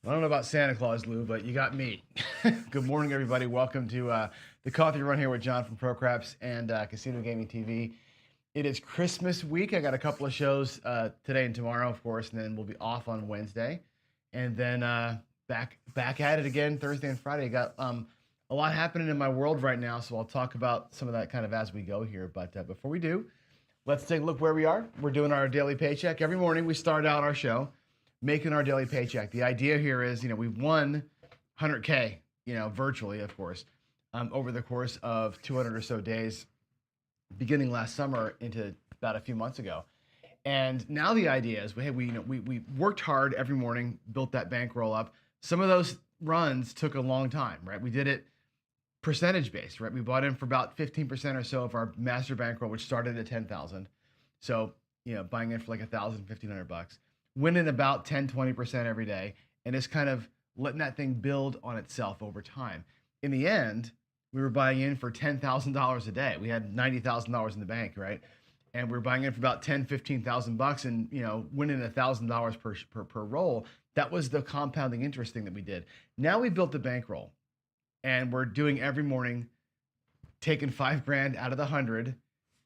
I don't know about Santa Claus, Lou, but you got me. Good morning, everybody. Welcome to the Coffee Run here with John from ProCraps and Casino Gaming TV. It is Christmas week. I got a couple of shows today and tomorrow, of course, and then we'll be off on Wednesday. And then back at it again Thursday and Friday. Got a lot happening in my world right now, so I'll talk about some of that kind of as we go here. But before we do, let's take a look where we are. We're doing our daily paycheck. Every morning we start out our show making our daily paycheck. The idea here is, we've won 100K, virtually, of course, over the course of 200 or so days, beginning last summer into about a few months ago. And now the idea is, we worked hard every morning, built that bankroll up. Some of those runs took a long time, right? We did it percentage based, right? We bought in for about 15% or so of our master bankroll, which started at 10,000. So, buying in for like $1,500. Winning about 10-20% every day, and just kind of letting that thing build on itself over time. In the end, we were buying in for $10,000 a day. We had $90,000 in the bank, right? And we were buying in for about $10,000-15,000 and winning $1,000 per roll. That was the compounding interest thing that we did. Now we built the bankroll, and we're doing every morning, taking $5,000 out of the 100.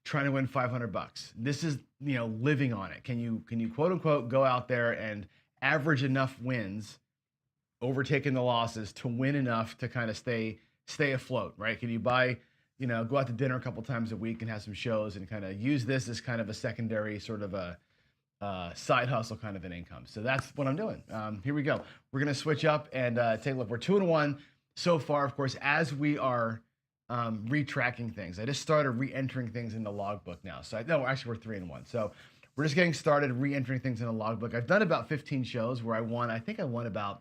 Trying to win $500. This is, living on it. Can you quote unquote go out there and average enough wins, overtaking the losses to win enough to kind of stay afloat, right? Can you buy, go out to dinner a couple times a week and have some shows and kind of use this as kind of a secondary sort of a side hustle kind of an income. So that's what I'm doing. Here we go. We're going to switch up and take a look. We're 2-1 so far, of course, as we are retracking things. I just started re-entering things in the logbook now. So actually we're 3-1. So we're just getting started re-entering things in the logbook. I've done about 15 shows where I think I won about,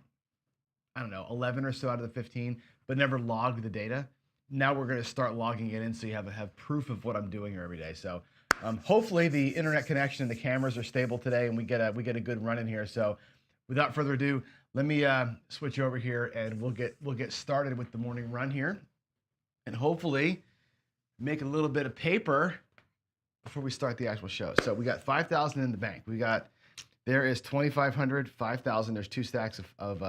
11 or so out of the 15, but never logged the data. Now we're going to start logging it in so you have proof of what I'm doing here every day. So hopefully the internet connection and the cameras are stable today and we get a good run in here. So without further ado, let me switch over here and we'll get started with the morning run here. And hopefully make a little bit of paper before we start the actual show. So we got 5,000 in the bank. There is 2,500, 5,000. There's two stacks of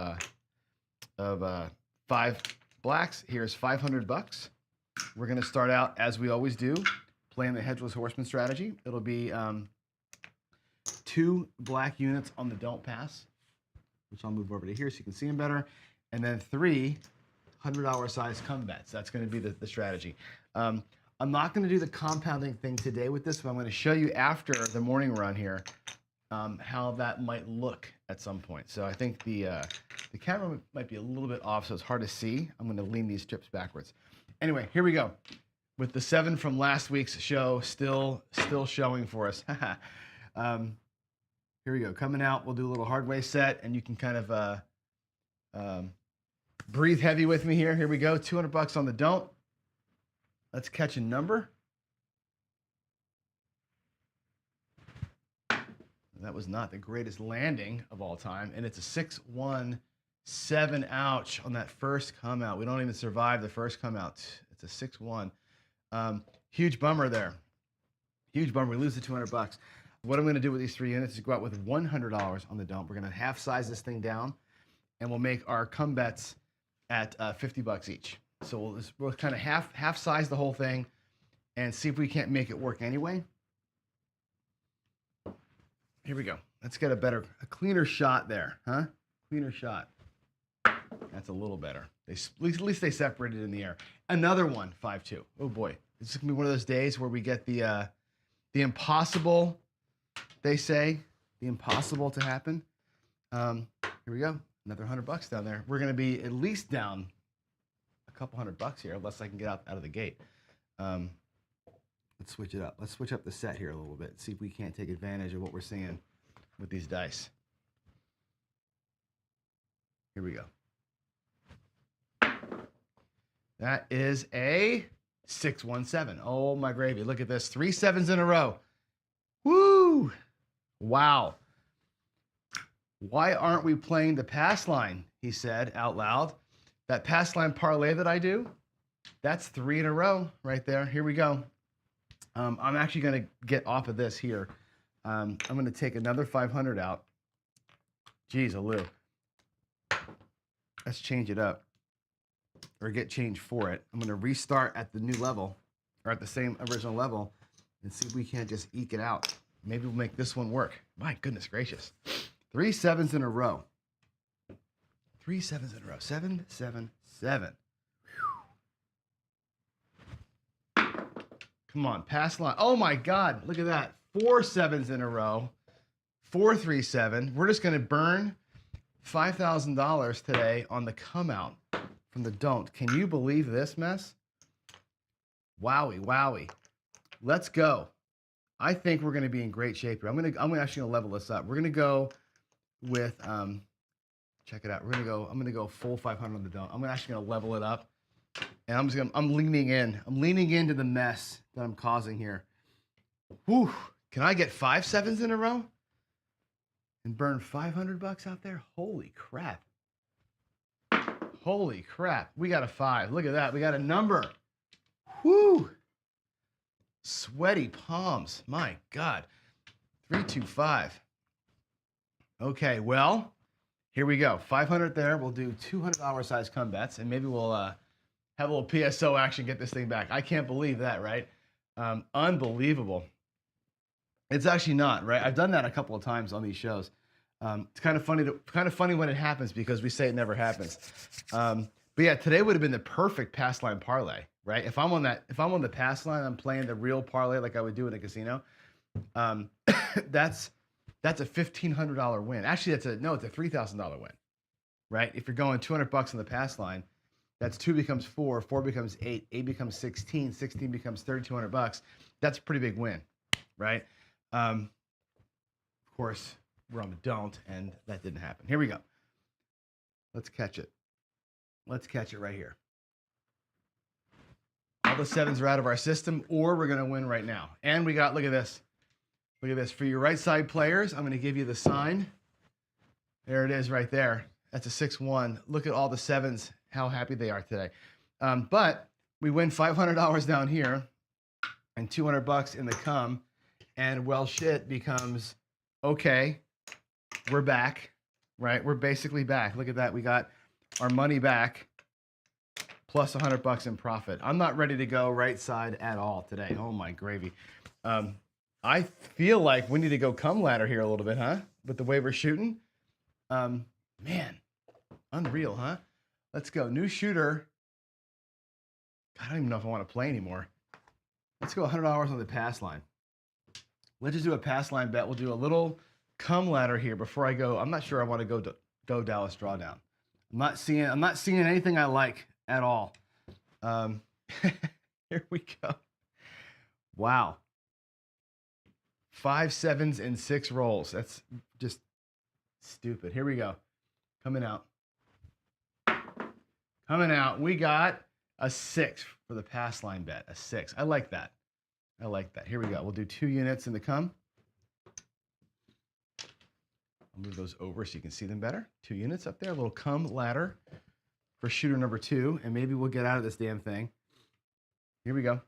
5 blacks. Here's $500. We're going to start out as we always do, playing the Hedgeless Horseman strategy. It'll be 2 black units on the don't pass, which I'll move over to here so you can see them better. And then 3 $100 size come bets. That's going to be the strategy. I'm not going to do the compounding thing today with this, but I'm going to show you after the morning run here how that might look at some point. So I think the camera might be a little bit off, so it's hard to see. I'm going to lean these strips backwards. Anyway, here we go. With the 7 from last week's show still showing for us. Here we go. Coming out, we'll do a little hard way set, and you can kind of breathe heavy with me here. Here we go. $200 on the don't. Let's catch a number. That was not the greatest landing of all time. And it's a 6-1-7. Ouch on that first come out. We don't even survive the first come out. It's a 6-1. Huge bummer there. Huge bummer. We lose the $200. What I'm going to do with these 3 units is go out with $100 on the don't. We're going to half size this thing down, and we'll make our come bets at $50 each. So we'll kind of half size the whole thing and see if we can't make it work anyway. Here we go. Let's get a cleaner shot there, huh? Cleaner shot. That's a little better. At least they separated in the air. Another one, 5-2. Oh boy, this is gonna be one of those days where we get the impossible. They say the impossible to happen. Here we go. Another $100 down there. We're going to be at least down a couple $100 here, unless I can get out of the gate. Let's switch it up. Let's switch up the set here a little bit. See if we can't take advantage of what we're seeing with these dice. Here we go. That is a 6-1-7. Oh my gravy! Look at this. 3 7s in a row. Woo! Wow. Why aren't we playing the pass line? He said out loud. That pass line parlay that I do, that's 3 in a row right there. Here we go. I'm actually going to get off of this here. I'm going to take another 500 out. Geez, Lou. Let's change it up or get change for it. I'm going to restart at the new level or at the same original level and see if we can't just eke it out. Maybe we'll make this one work. My goodness gracious. 3 7s in a row. 3 7s in a row. 7, 7, 7. Whew. Come on, pass line. Oh my God, look at that. 4 7s in a row. 4 3 7. We're just going to burn $5,000 today on the come out from the don't. Can you believe this mess? Wowie, wowie. Let's go. I think we're going to be in great shape here. I'm actually going to level this up. We're going to go with check it out. I'm going to go full 500 on the don't. I'm actually going to level it up. And I'm leaning in. I'm leaning into the mess that I'm causing here. Whew. Can I get 5 7s in a row? And burn $500 out there? Holy crap. Holy crap. We got a 5. Look at that. We got a number. Whoo. Sweaty palms. My God. 3 2 5. Okay, well, here we go. 500 there. We'll do $200 size come bets, and maybe we'll have a little PSO action, get this thing back. I can't believe that, right? Unbelievable. It's actually not, right? I've done that a couple of times on these shows. It's kind of funny when it happens because we say it never happens. But yeah, today would have been the perfect pass line parlay, right? If I'm on the pass line, I'm playing the real parlay like I would do in a casino. That's a $1,500 win. Actually, it's a $3,000 win, right? If you're going $200 on the pass line, that's 2 becomes 4, 4 becomes 8, 8 becomes 16, 16 becomes $3,200. That's a pretty big win, right? Of course, we're on the don't, and that didn't happen. Here we go. Let's catch it. Let's catch it right here. All the 7s are out of our system, or we're going to win right now. And we got, look at this. Look at this. For your right side players, I'm going to give you the sign. There it is right there. That's a 6-1. Look at all the 7s, how happy they are today. But we win $500 down here and $200 in the come. And well, shit becomes, okay, we're back, right? We're basically back. Look at that. We got our money back plus $100 in profit. I'm not ready to go right side at all today. Oh my gravy. I feel like we need to go come ladder here a little bit, huh? With the way we're shooting. Man, unreal, huh? Let's go. New shooter. God, I don't even know if I want to play anymore. Let's go $100 on the pass line. Let's just do a pass line bet. We'll do a little come ladder here before I go. I'm not sure I want to go Dallas drawdown. I'm not seeing anything I like at all. Here we go. Wow. 5 7s and 6 rolls. That's just stupid. Here we go. Coming out. Coming out. We got a 6 for the pass line bet. A 6. I like that. I like that. Here we go. We'll do 2 units in the come. I'll move those over so you can see them better. 2 units up there. A little come ladder for shooter number 2. And maybe we'll get out of this damn thing. Here we go.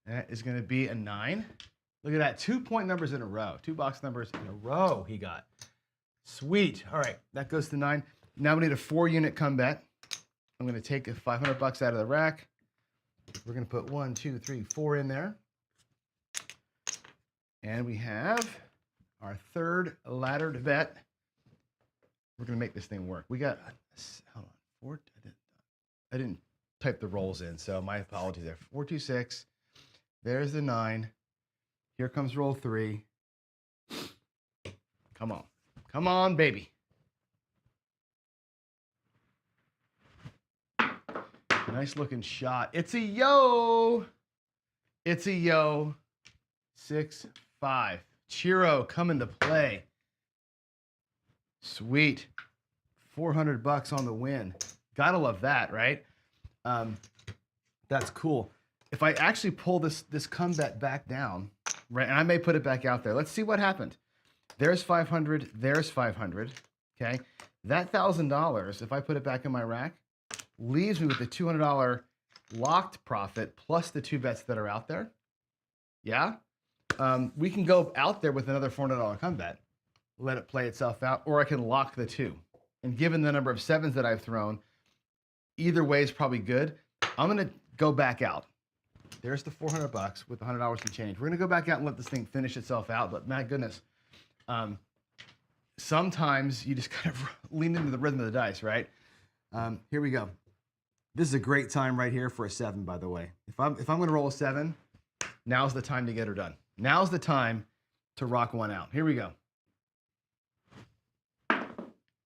That is going to be a 9. Look at that. 2-point numbers in a row. 2 box numbers in a row he got. Sweet. All right. That goes to 9. Now we need a 4-unit come bet. I'm going to take $500 out of the rack. We're going to put 1, 2, 3, 4 in there. And we have our 3rd laddered bet. We're going to make this thing work. We got, hold on, 4. I didn't type the rolls in, so my apologies there. 4, 2, 6. There's the 9. Here comes roll 3. Come on. Come on, baby. Nice looking shot. It's a yo. It's a yo. 6 5. Chiro coming to play. Sweet. $400 on the win. Gotta love that, right? That's cool. If I actually pull this come bet back down, right, and I may put it back out there. Let's see what happened. There's 500. There's 500. Okay. That $1,000, if I put it back in my rack, leaves me with the $200 locked profit plus the 2 bets that are out there. Yeah? We can go out there with another $400 come bet, let it play itself out, or I can lock the two. And given the number of sevens that I've thrown, either way is probably good. I'm going to go back out. There's the $400 with $100 and change. We're going to go back out and let this thing finish itself out. But my goodness, sometimes you just kind of lean into the rhythm of the dice, right? Here we go. This is a great time right here for a 7, by the way. If I'm going to roll a 7, now's the time to get her done. Now's the time to rock one out. Here we go.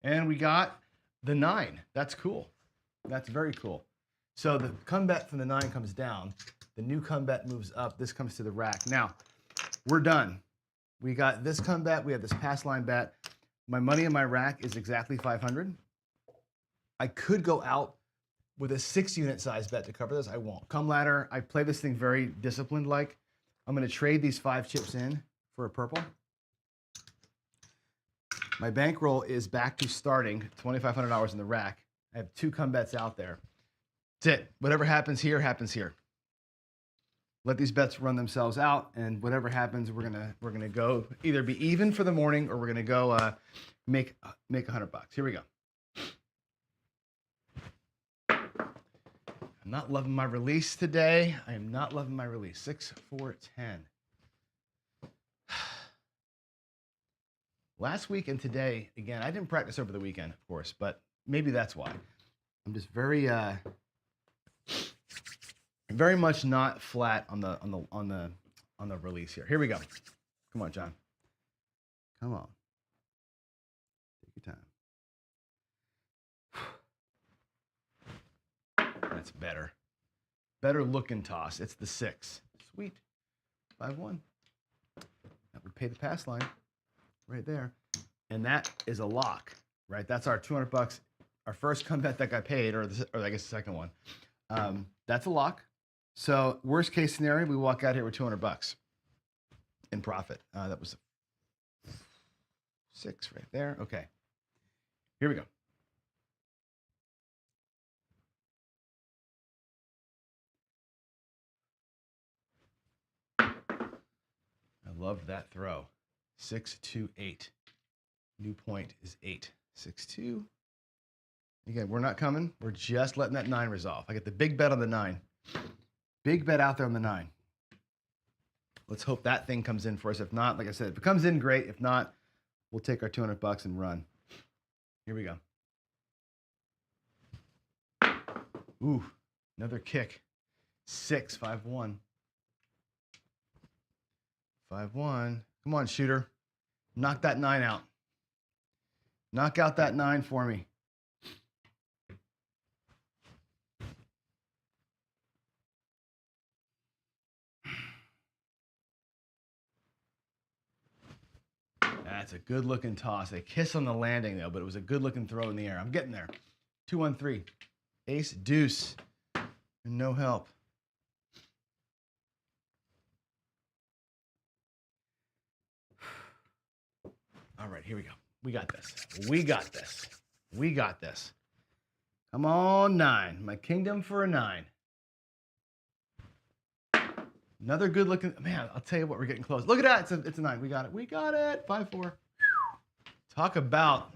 And we got the 9. That's cool. That's very cool. So the come bet from the 9 comes down. The new come bet moves up. This comes to the rack. Now, we're done. We got this come bet. We have this pass line bet. My money in my rack is exactly 500. I could go out with a 6-unit size bet to cover this. I won't. Come ladder. I play this thing very disciplined like. I'm going to trade these 5 chips in for a purple. My bankroll is back to starting, $2,500 in the rack. I have 2 come bets out there. That's it. Whatever happens here, happens here. Let these bets run themselves out, and whatever happens, we're gonna go either be even for the morning, or we're gonna go make $100. Here we go. I'm not loving my release today. I am not loving my release. 6, 4, 10. Last week and today, again, I didn't practice over the weekend, of course, but maybe that's why. I'm just very much not flat on the release here. Here we go. Come on, John. Come on. Take your time. That's better. Better looking toss. It's the 6. Sweet. 5-1. That would pay the pass line right there. And that is a lock, right? That's our $200. Our first come bet that got paid, or I guess the second one. That's a lock. So worst case scenario, we walk out here with $200 in profit. That was 6 right there. Okay. Here we go. I love that throw. 6, 2, 8. New point is 8. 6, 2. Again, we're not coming. We're just letting that 9 resolve. I get the big bet on the 9. Big bet out there on the 9. Let's hope that thing comes in for us. If not, like I said, if it comes in, great. If not, we'll take our $200 and run. Here we go. Ooh, another kick. 6, 5-1. 5-1. Come on, shooter. Knock that 9 out. Knock out that 9 for me. That's a good looking toss. A kiss on the landing though, but it was a good looking throw in the air. I'm getting there. 2-1-3. Ace, deuce. And no help. All right, here we go. We got this. We got this. We got this. Come on, 9. My kingdom for a 9. Another good looking, man, I'll tell you what, we're getting close. Look at that, it's a 9. We got it. We got it. 5-4. Talk about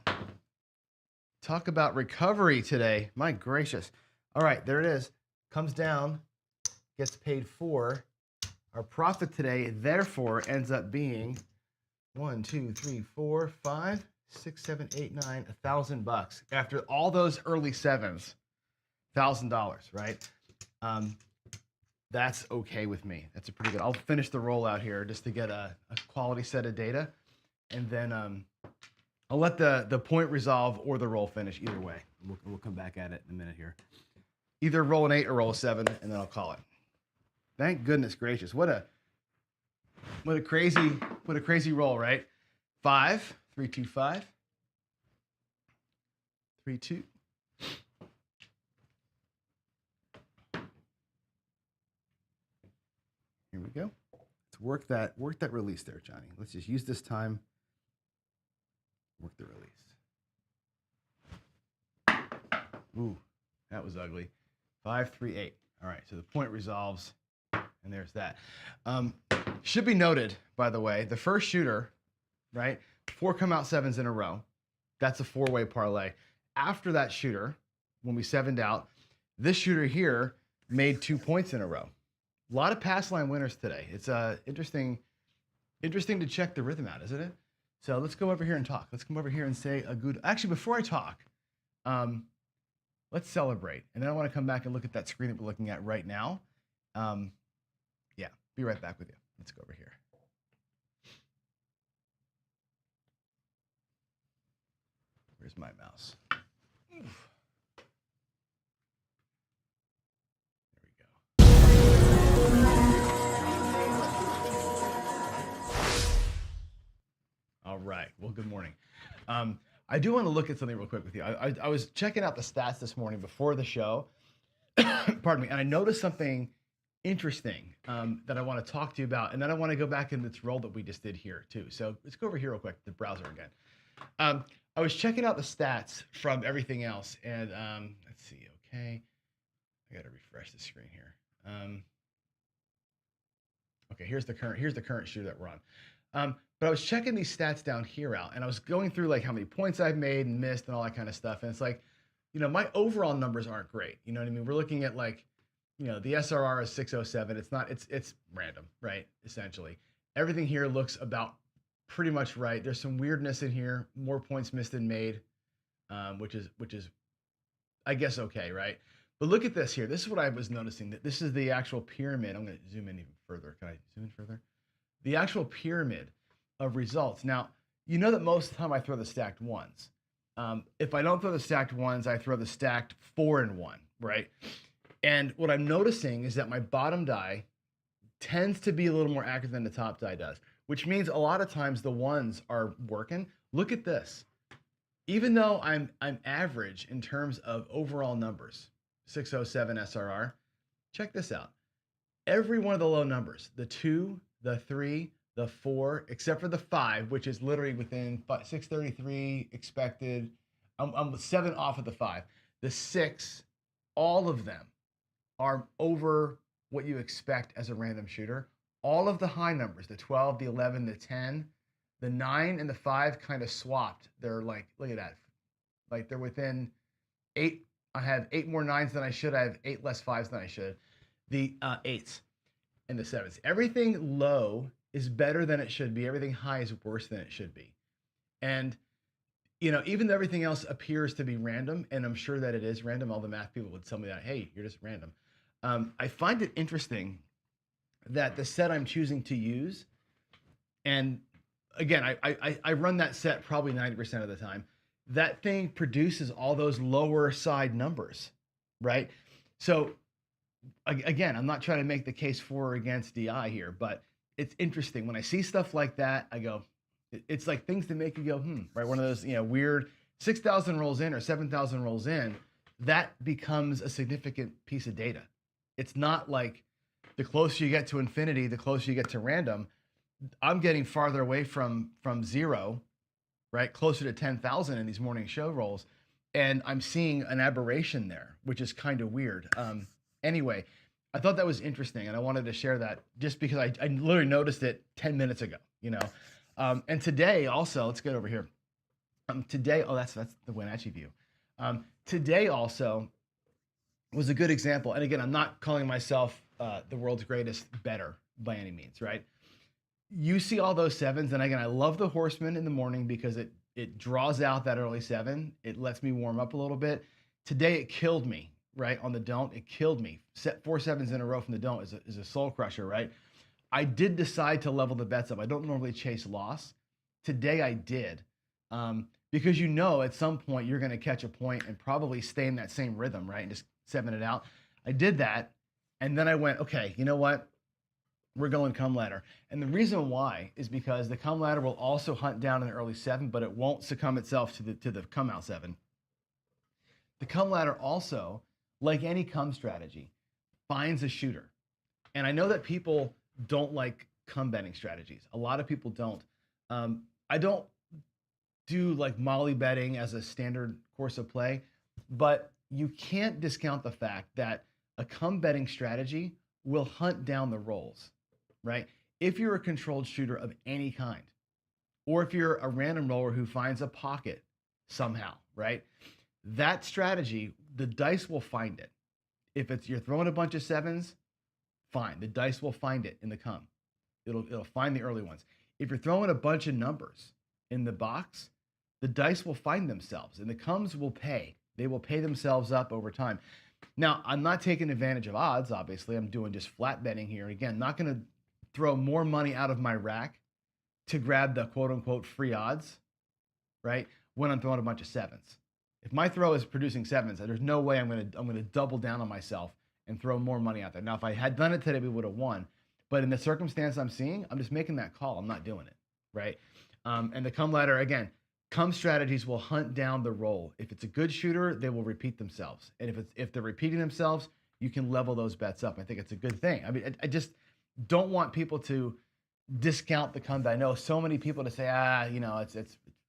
recovery today. My gracious. All right, there it is. Comes down, gets paid 4. Our profit today, therefore, ends up being 1, 2, 3, 4, 5, 6, 7, 8, 9, $1,000. After all those early 7s, $1,000, right? That's okay with me. That's a pretty good. I'll finish the rollout here just to get a quality set of data, and then I'll let the point resolve or the roll finish either way. We'll come back at it in a minute here. Either roll an 8 or roll a 7, and then I'll call it. Thank goodness gracious! What a crazy roll, right? 5, 3, 2, 5, 3, 2. Here we go. Let's work that release there, Johnny. Let's just use this time. Work the release. Ooh, that was ugly. 5, 3, 8. All right, so the point resolves, and And there's that. Should be noted, by the way, the first shooter, right? 4 come out sevens in a row. That's a 4-way parlay. After that shooter, when we sevened out, this shooter here made 2 points in a row. A lot of pass line winners today. It's interesting to check the rhythm out, isn't it? So let's go over here and talk. Let's come over here and say a good. Actually, before I talk, let's celebrate, and then I want to come back and look at that screen that we're looking at right now. Yeah, be right back with you. Let's go over here. Where's my mouse? Oof. There we go. All right. Well, good morning. I do want to look at something real quick with you. I was checking out the stats this morning before the show. Pardon me. And I noticed something interesting that I want to talk to you about. And then I want to go back into this roll that we just did here, too. So let's go over here real quick, the browser again. I was checking out the stats from everything else. And let's see. Okay. I got to refresh the screen here. Okay, here's the current shooter that we're on. But I was checking these stats down here out, and I was going through like how many points I've made and missed and all that kind of stuff. And it's like, my overall numbers aren't great. You know what I mean? We're looking at like, the SRR is 607. It's random, right? Essentially, everything here looks about pretty much right. There's some weirdness in here, more points missed than made, which is, I guess, okay, right? But look at this here. This is what I was noticing, that this is the actual pyramid. I'm going to zoom in even further. Can I zoom in further? The actual pyramid of results. Now, you know that most of the time I throw the stacked ones. If I don't throw the stacked ones, I throw the stacked 4 and 1, right? And what I'm noticing is that my bottom die tends to be a little more accurate than the top die does, which means a lot of times the ones are working. Look at this. Even though I'm average in terms of overall numbers, 607 SRR, check this out. Every one of the low numbers, the 2, the 3, the 4, except for the 5, which is literally within 633 expected. I'm 7 off of the 5. The 6, all of them are over what you expect as a random shooter. All of the high numbers, the 12, the 11, the 10, the 9, and the 5 kind of swapped. They're like, look at that. Like they're within 8. I have 8 more 9s than I should. I have 8 less 5s than I should. The 8s and the 7s. Everything low is better than it should be. Everything high is worse than it should be. And, even though everything else appears to be random, and I'm sure that it is random, all the math people would tell me that, hey, you're just random. I find it interesting that the set I'm choosing to use, and again, I run that set probably 90% of the time, that thing produces all those lower side numbers, right? So again, I'm not trying to make the case for or against DI here, but it's interesting. When I see stuff like that, I go, it's like things that make you go, right? One of those, weird 6,000 rolls in or 7,000 rolls in, that becomes a significant piece of data. It's not like the closer you get to infinity, the closer you get to random. I'm getting farther away from 0, right? Closer to 10,000 in these morning show rolls. And I'm seeing an aberration there, which is kind of weird. Anyway, I thought that was interesting, and I wanted to share that just because I literally noticed it 10 minutes ago, And today also, let's get over here. Today, that's the Wenatchee view. Today also was a good example. And again, I'm not calling myself the world's greatest bettor by any means, right? You see all those 7s, and again, I love the Horseman in the morning because it draws out that early 7. It lets me warm up a little bit. Today it killed me. Right, on the don't, it killed me. 4 7s in a row from the don't is a soul crusher, right? I did decide to level the bets up. I don't normally chase loss. Today I did, because at some point you're going to catch a point and probably stay in that same rhythm, right, and just 7 it out. I did that, and then I went, okay, you know what? We're going come ladder, and the reason why is because the come ladder will also hunt down in the early 7, but it won't succumb itself to the come out 7. The come ladder also, like any come strategy, finds a shooter. And I know that people don't like come betting strategies. A lot of people don't. I don't do like molly betting as a standard course of play, but you can't discount the fact that a come betting strategy will hunt down the rolls, right? If you're a controlled shooter of any kind, or if you're a random roller who finds a pocket somehow, right? That strategy, the dice will find it. If it's you're throwing a bunch of sevens, fine. The dice will find it in the come. It'll find the early ones. If you're throwing a bunch of numbers in the box, the dice will find themselves, and the comes will pay. They will pay themselves up over time. Now, I'm not taking advantage of odds, obviously. I'm doing just flat betting here. Again, not going to throw more money out of my rack to grab the quote unquote free odds, right? When I'm throwing a bunch of sevens. If my throw is producing sevens, there's no way I'm gonna double down on myself and throw more money out there. Now, if I had done it today, we would have won. But in the circumstance I'm seeing, I'm just making that call. I'm not doing it, right? And the come ladder, again, come strategies will hunt down the roll. If it's a good shooter, they will repeat themselves. And if they're repeating themselves, you can level those bets up. I think it's a good thing. I mean, I just don't want people to discount the come. I know so many people to say,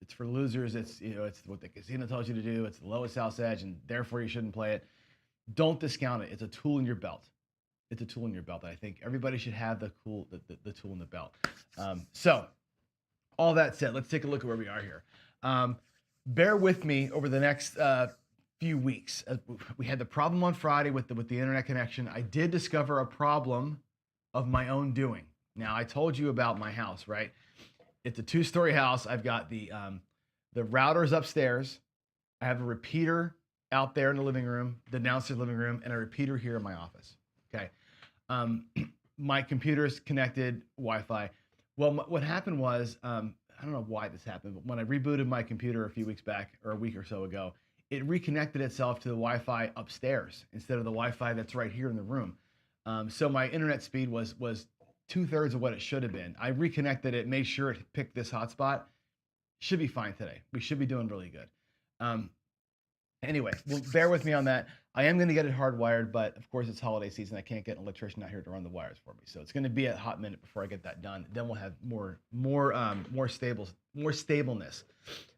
it's for losers. It's what the casino tells you to do. It's the lowest house edge, and therefore you shouldn't play it. Don't discount it. It's a tool in your belt. It's a tool in your belt. I think everybody should have the tool in the belt. So all that said, let's take a look at where we are here. Bear with me over the next few weeks. We had the problem on Friday with the internet connection. I did discover a problem of my own doing. Now, I told you about my house, right? It's a 2-story house. I've got the routers upstairs. I have a repeater out there in the living room, the downstairs living room, and a repeater here in my office. Okay. My computer's connected Wi-Fi. Well, what happened was, I don't know why this happened, but when I rebooted my computer a few weeks back, or a week or so ago, it reconnected itself to the Wi-Fi upstairs instead of the Wi-Fi that's right here in the room. So my internet speed was 2/3 of what it should have been. I reconnected it, made sure it picked this hotspot. Should be fine today. We should be doing really good. Anyway, well, bear with me on that. I am going to get it hardwired, but of course it's holiday season. I can't get an electrician out here to run the wires for me, so it's going to be a hot minute before I get that done. Then we'll have more stableness.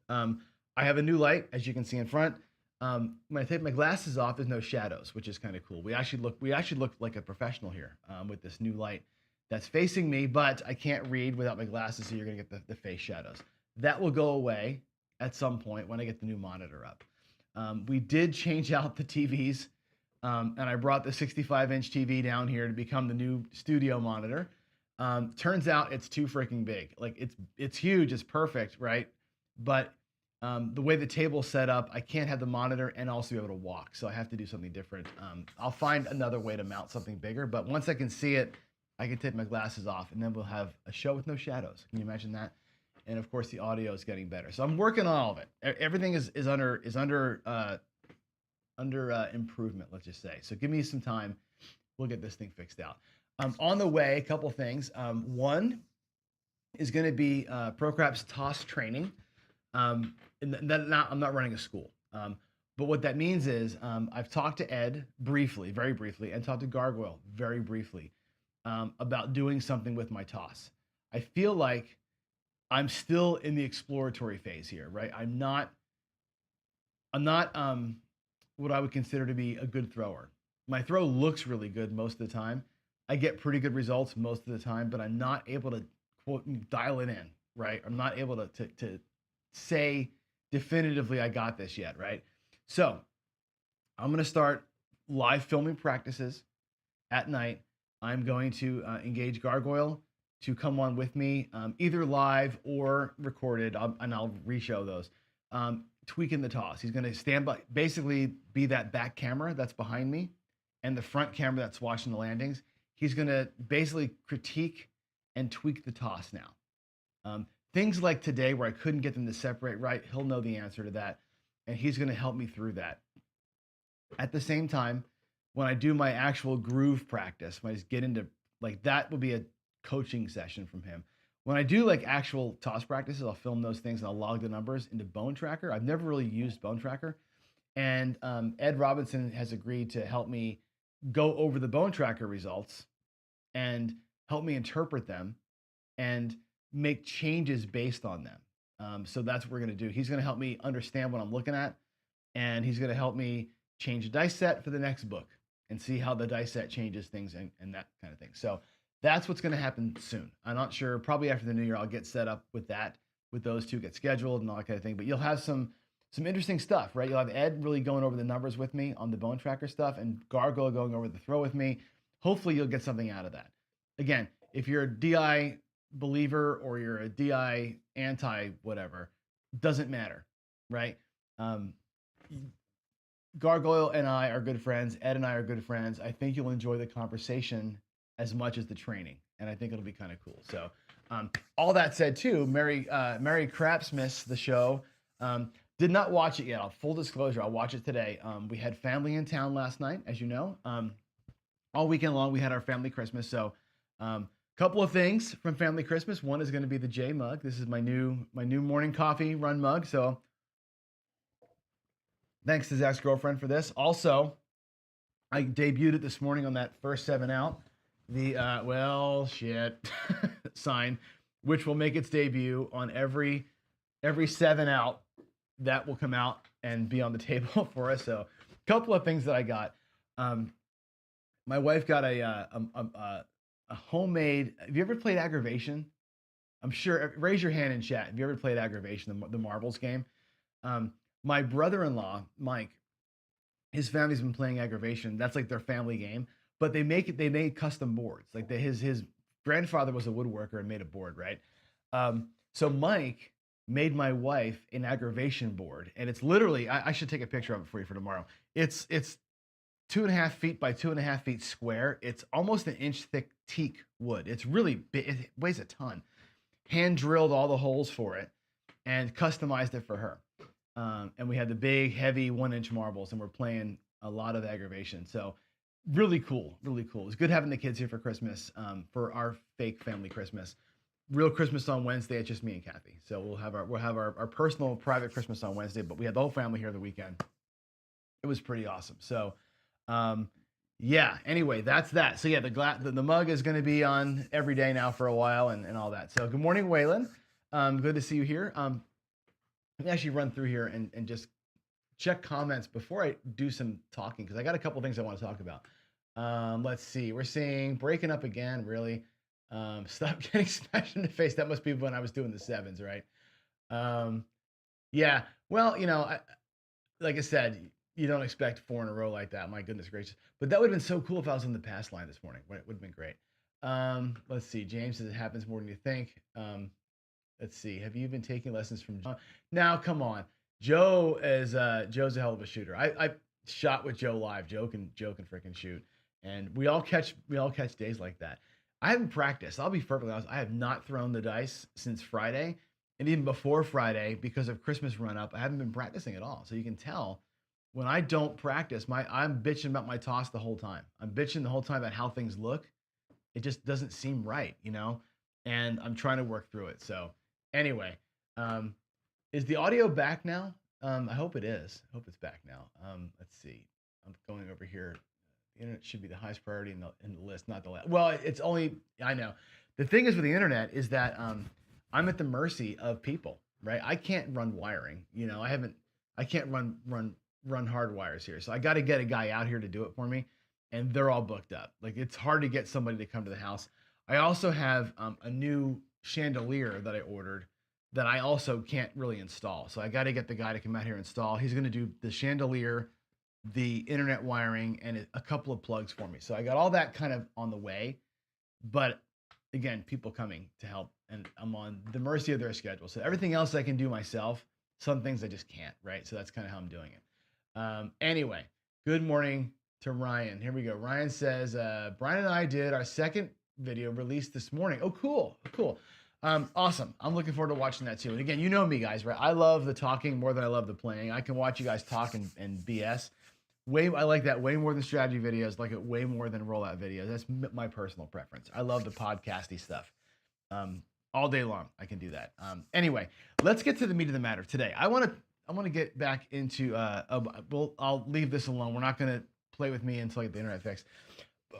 I have a new light, as you can see in front. When I take my glasses off, there's no shadows, which is kind of cool. We actually look like a professional here with this new light that's facing me, but I can't read without my glasses, so you're going to get the face shadows. That will go away at some point when I get the new monitor up. We did change out the TVs, and I brought the 65-inch TV down here to become the new studio monitor. Turns out it's too freaking big. Like it's huge, it's perfect, right? But the way the table's set up, I can't have the monitor and also be able to walk, so I have to do something different. I'll find another way to mount something bigger, but once I can see it, I can take my glasses off, and then we'll have a show with no shadows. Can you imagine that? And of course, the audio is getting better. So I'm working on all of it. Everything is under improvement, let's just say. So give me some time. We'll get this thing fixed out. On the way, a couple things. One is going to be ProCraps toss training. And I'm not running a school. But what that means is I've talked to Ed briefly, very briefly, and talked to Gargoyle very briefly about doing something with my toss. I feel like I'm still in the exploratory phase here, right? I'm not what I would consider to be a good thrower. My throw looks really good most of the time. I get pretty good results most of the time, but I'm not able to quote dial it in, right? I'm not able to say definitively I got this yet, right? So I'm gonna start live filming practices at night. I'm going to engage Gargoyle to come on with me, either live or recorded, and I'll re-show those. Tweaking the toss. He's going to stand by, basically be that back camera that's behind me and the front camera that's watching the landings. He's going to basically critique and tweak the toss now. Things like today where I couldn't get them to separate right, he'll know the answer to that, and he's going to help me through that. At the same time, when I do my actual groove practice, when I just get into, like, that will be a coaching session from him. When I do like actual toss practices, I'll film those things and I'll log the numbers into Bone Tracker. I've never really used Bone Tracker, and Ed Robinson has agreed to help me go over the Bone Tracker results and help me interpret them and make changes based on them. So that's what we're going to do. He's going to help me understand what I'm looking at, and he's going to help me change the dice set for the next book. and see how the dice set changes things and that kind of thing. So that's what's going to happen soon. I'm not sure. Probably after the new year, I'll get set up with that, with those two, get scheduled and all that kind of thing. But you'll have some interesting stuff, right? You'll have Ed really going over the numbers with me on the bone tracker stuff, and Gargoyle going over the throw with me. Hopefully, you'll get something out of that. Again, if you're a DI believer or you're a DI anti whatever, doesn't matter, right? Gargoyle and I are good friends. Ed and I are good friends. I think you'll enjoy the conversation as much as the training, and I think it'll be kind of cool. So, all that said, too, Mary Crapsmith, the show, did not watch it yet. Full disclosure, I'll watch it today. We had family in town last night, as you know. All weekend long, we had our family Christmas. So, couple of things from family Christmas. One is going to be the J mug. This is my new morning coffee run mug. So, thanks to Zach's girlfriend for this. Also, I debuted it this morning on that first 7 out. The well shit sign, which will make its debut on every 7 out that will come out and be on the table for us. So, a couple of things that I got. My wife got a homemade. Have you ever played Aggravation? I'm sure. Raise your hand in chat. Have you ever played Aggravation, the marbles game? My brother-in-law, Mike, his family's been playing Aggravation. That's like their family game. But they made custom boards. Like his grandfather was a woodworker and made a board, right? So Mike made my wife an Aggravation board, and it's literally, I should take a picture of it for you for tomorrow. It's 2.5 feet by 2.5 feet square. It's almost an inch thick teak wood. It's really big. It weighs a ton. Hand drilled all the holes for it and customized it for her. And we had the big, heavy 1-inch marbles, and we're playing a lot of Aggravation. So really cool, really cool. It's good having the kids here for Christmas, for our fake family Christmas. Real Christmas on Wednesday. It's just me and Kathy. So we'll have our personal private Christmas on Wednesday, but we had the whole family here the weekend. It was pretty awesome. So, yeah, anyway, that's that. So yeah, the mug is going to be on every day now for a while and all that. So good morning, Waylon. Good to see you here. Let me actually run through here and just check comments before I do some talking, because I got a couple things I want to talk about. Let's see. We're seeing breaking up again, really. Stop getting smashed in the face. That must be when I was doing the sevens, right? Yeah. Well, like I said, you don't expect 4 in a row like that. My goodness gracious. But that would have been so cool if I was in the pass line this morning. It would have been great. Let's see. James says it happens more than you think. Let's see. Have you been taking lessons from Joe? Now, come on. Joe's a hell of a shooter. I shot with Joe live. Joe can freaking shoot. And we all catch days like that. I haven't practiced. I'll be perfectly honest. I have not thrown the dice since Friday. And even before Friday, because of Christmas run up, I haven't been practicing at all. So you can tell when I don't practice, I'm bitching about my toss the whole time. I'm bitching the whole time about how things look. It just doesn't seem right, and I'm trying to work through it. So anyway, is the audio back now? I hope it is. I hope it's back now. Let's see. I'm going over here. The internet should be the highest priority in the list, not the last. Well, it's only, I know. The thing is with the internet is that I'm at the mercy of people, right? I can't run wiring. I can't run hard wires here. So I got to get a guy out here to do it for me, and they're all booked up. Like, it's hard to get somebody to come to the house. I also have a new chandelier that I ordered that I also can't really install. So I got to get the guy to come out here and install. He's going to do the chandelier, the internet wiring, and a couple of plugs for me. So I got all that kind of on the way. But again, people coming to help, and I'm on the mercy of their schedule. So everything else I can do myself. Some things I just can't, right? So that's kind of how I'm doing it. Anyway, good morning to Ryan. Here we go. Ryan says, Brian and I did our second video released this morning. Oh, cool. Awesome. I'm looking forward to watching that too. And again, you know me, guys, right? I love the talking more than I love the playing. I can watch you guys talk and BS. I like that way more than strategy videos, like it way more than rollout videos. That's my personal preference. I love the podcasty stuff. All day long, I can do that. Anyway, let's get to the meat of the matter today. I want to get back into. I'll leave this alone. We're not going to play with me until I get the internet fixed.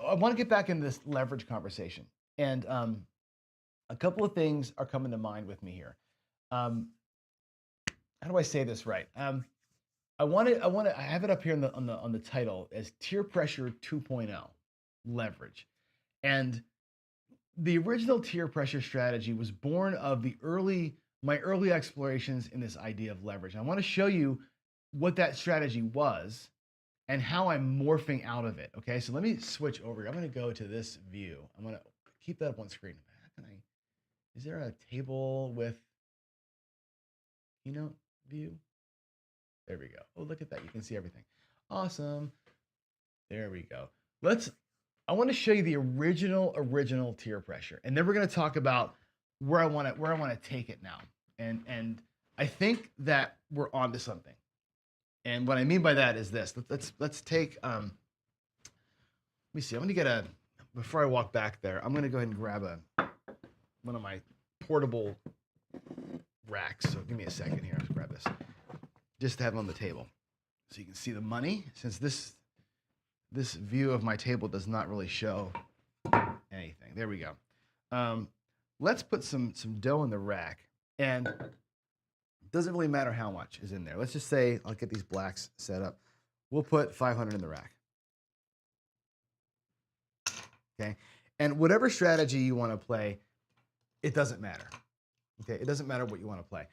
I want to get back into this leverage conversation, and a couple of things are coming to mind with me here. How do I say this right? I have it up here on the title as Tier Pressure 2.0 Leverage. And the original tier pressure strategy was born of my early explorations in this idea of leverage. I want to show you what that strategy was and how I'm morphing out of it. Okay, so let me switch over. I'm going to go to this view. I'm going to keep that up on screen. How can I? Is there a table with keynote view? There we go. Oh, look at that. You can see everything. Awesome. There we go. I want to show you the original tier pressure, and then we're going to talk about where I want to take it now. And I think that we're onto something. And what I mean by that is this. Let's take. Let me see. I'm going to get before I walk back there. I'm going to go ahead and grab one of my portable racks. So give me a second here. Let's grab this, just to have it on the table, so you can see the money. Since this view of my table does not really show anything. There we go. Let's put some dough in the rack, and it doesn't really matter how much is in there. Let's just say I'll get these blacks set up. We'll put 500 in the rack. Okay, and whatever strategy you want to play, it doesn't matter. Okay, it doesn't matter what you want to play.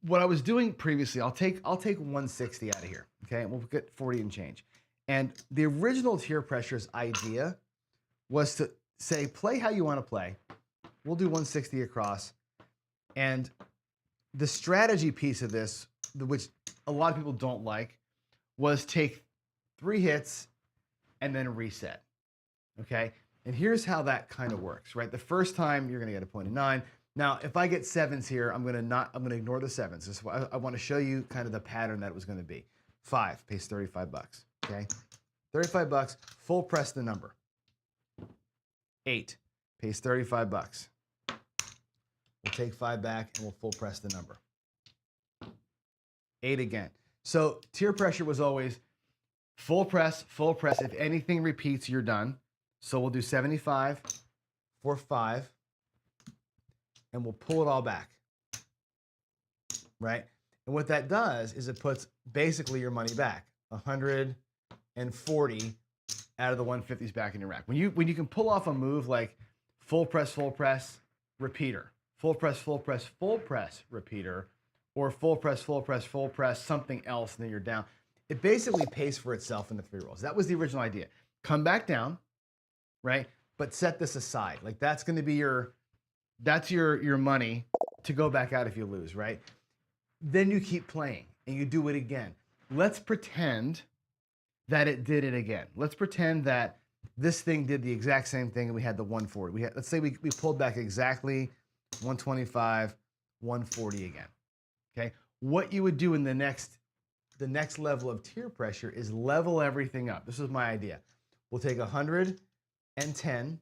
What I was doing previously, I'll take 160 out of here. Okay, and we'll get 40 and change. And the original tier pressures idea was to say, play how you want to play. We'll do 160 across. And the strategy piece of this, which a lot of people don't like, was take 3 hits and then reset. Okay? And here's how that kind of works, right? The first time you're gonna get a point of 9. Now, if I get 7s here, I'm gonna ignore the 7s. I want to show you kind of the pattern that it was gonna be. 5 pays 35 bucks. Okay, 35 bucks, full press the number. 8 pays 35 bucks. We'll take 5 back and we'll full press the number. 8 again. So tier pressure was always full press, full press. If anything repeats, you're done. So we'll do 75 for 5 and we'll pull it all back, right? And what that does is it puts basically your money back. 140 out of the 150s back in your rack. When you can pull off a move like full press, repeater, full press, repeater, or full press, something else, and then you're down. It basically pays for itself in the 3 rolls. That was the original idea. Come back down, right? But set this aside. Like that's going to be your money to go back out if you lose, right? Then you keep playing and you do it again. Let's pretend that it did it again. Let's pretend that this thing did the exact same thing and we had the 140. Let's say we pulled back exactly 125, 140 again. Okay? What you would do in the next level of tier pressure is level everything up. This was my idea. We'll take 110,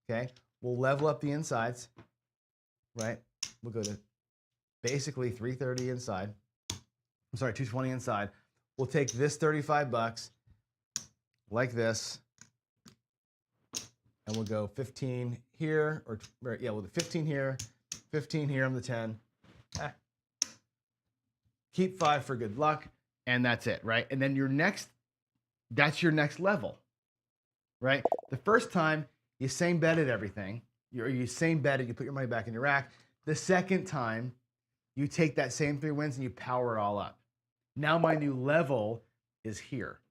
okay? We'll level up the insides, right? We'll go to basically 330 inside. I'm sorry, 220 inside. We'll take this 35 bucks like this, and we'll go 15 here, or yeah, we'll do 15 here, 15 here on the 10. Keep 5 for good luck, and that's it, right? And then that's your next level, right? The first time, you same betted everything. You same betted, you put your money back in your rack. The second time, you take that same 3 wins and you power it all up. Now my new level is here.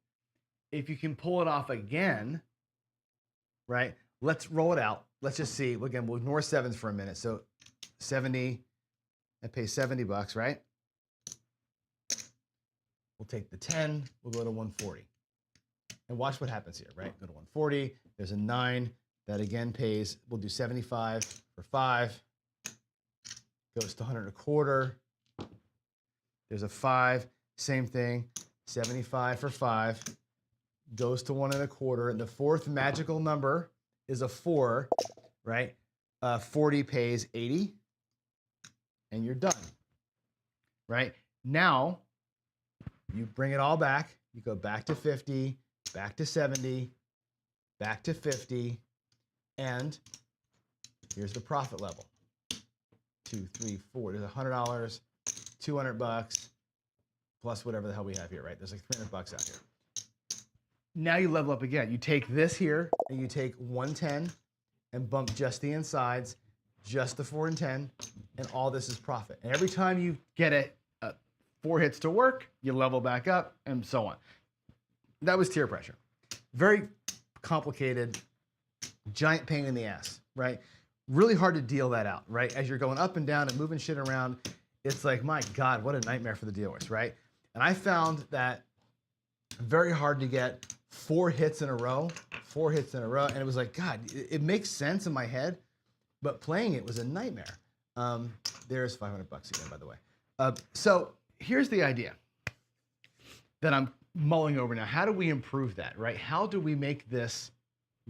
If you can pull it off again, right? Let's roll it out. Let's just see. Again, we'll ignore 7s for a minute. So 70, that pays 70 bucks, right? We'll take the 10, we'll go to 140. And watch what happens here, right? Go to 140, there's a 9, that again pays, we'll do 75 for 5, goes to 100 a quarter. There's a 5, same thing, 75 for 5, goes to 1 1/4. And the 4th magical number is a 4, right? 40 pays 80, and you're done, right? Now, you bring it all back. You go back to 50, back to 70, back to 50, and here's the profit level. 2, 3, 4. There's $100, 200 bucks, plus whatever the hell we have here, right? There's like $300 out here. Now you level up again. You take this here and you take 110 and bump just the insides, just the 4 and 10, and all this is profit. And every time you get it 4 hits to work, you level back up and so on. That was tier pressure. Very complicated, giant pain in the ass, right? Really hard to deal that out, right? As you're going up and down and moving shit around, it's like, my God, what a nightmare for the dealers, right? And I found that very hard to get 4 hits in a row, and it was like, God, it makes sense in my head, but playing it was a nightmare. There's $500 again, by the way. So here's the idea that I'm mulling over now. How do we improve that, right? How do we make this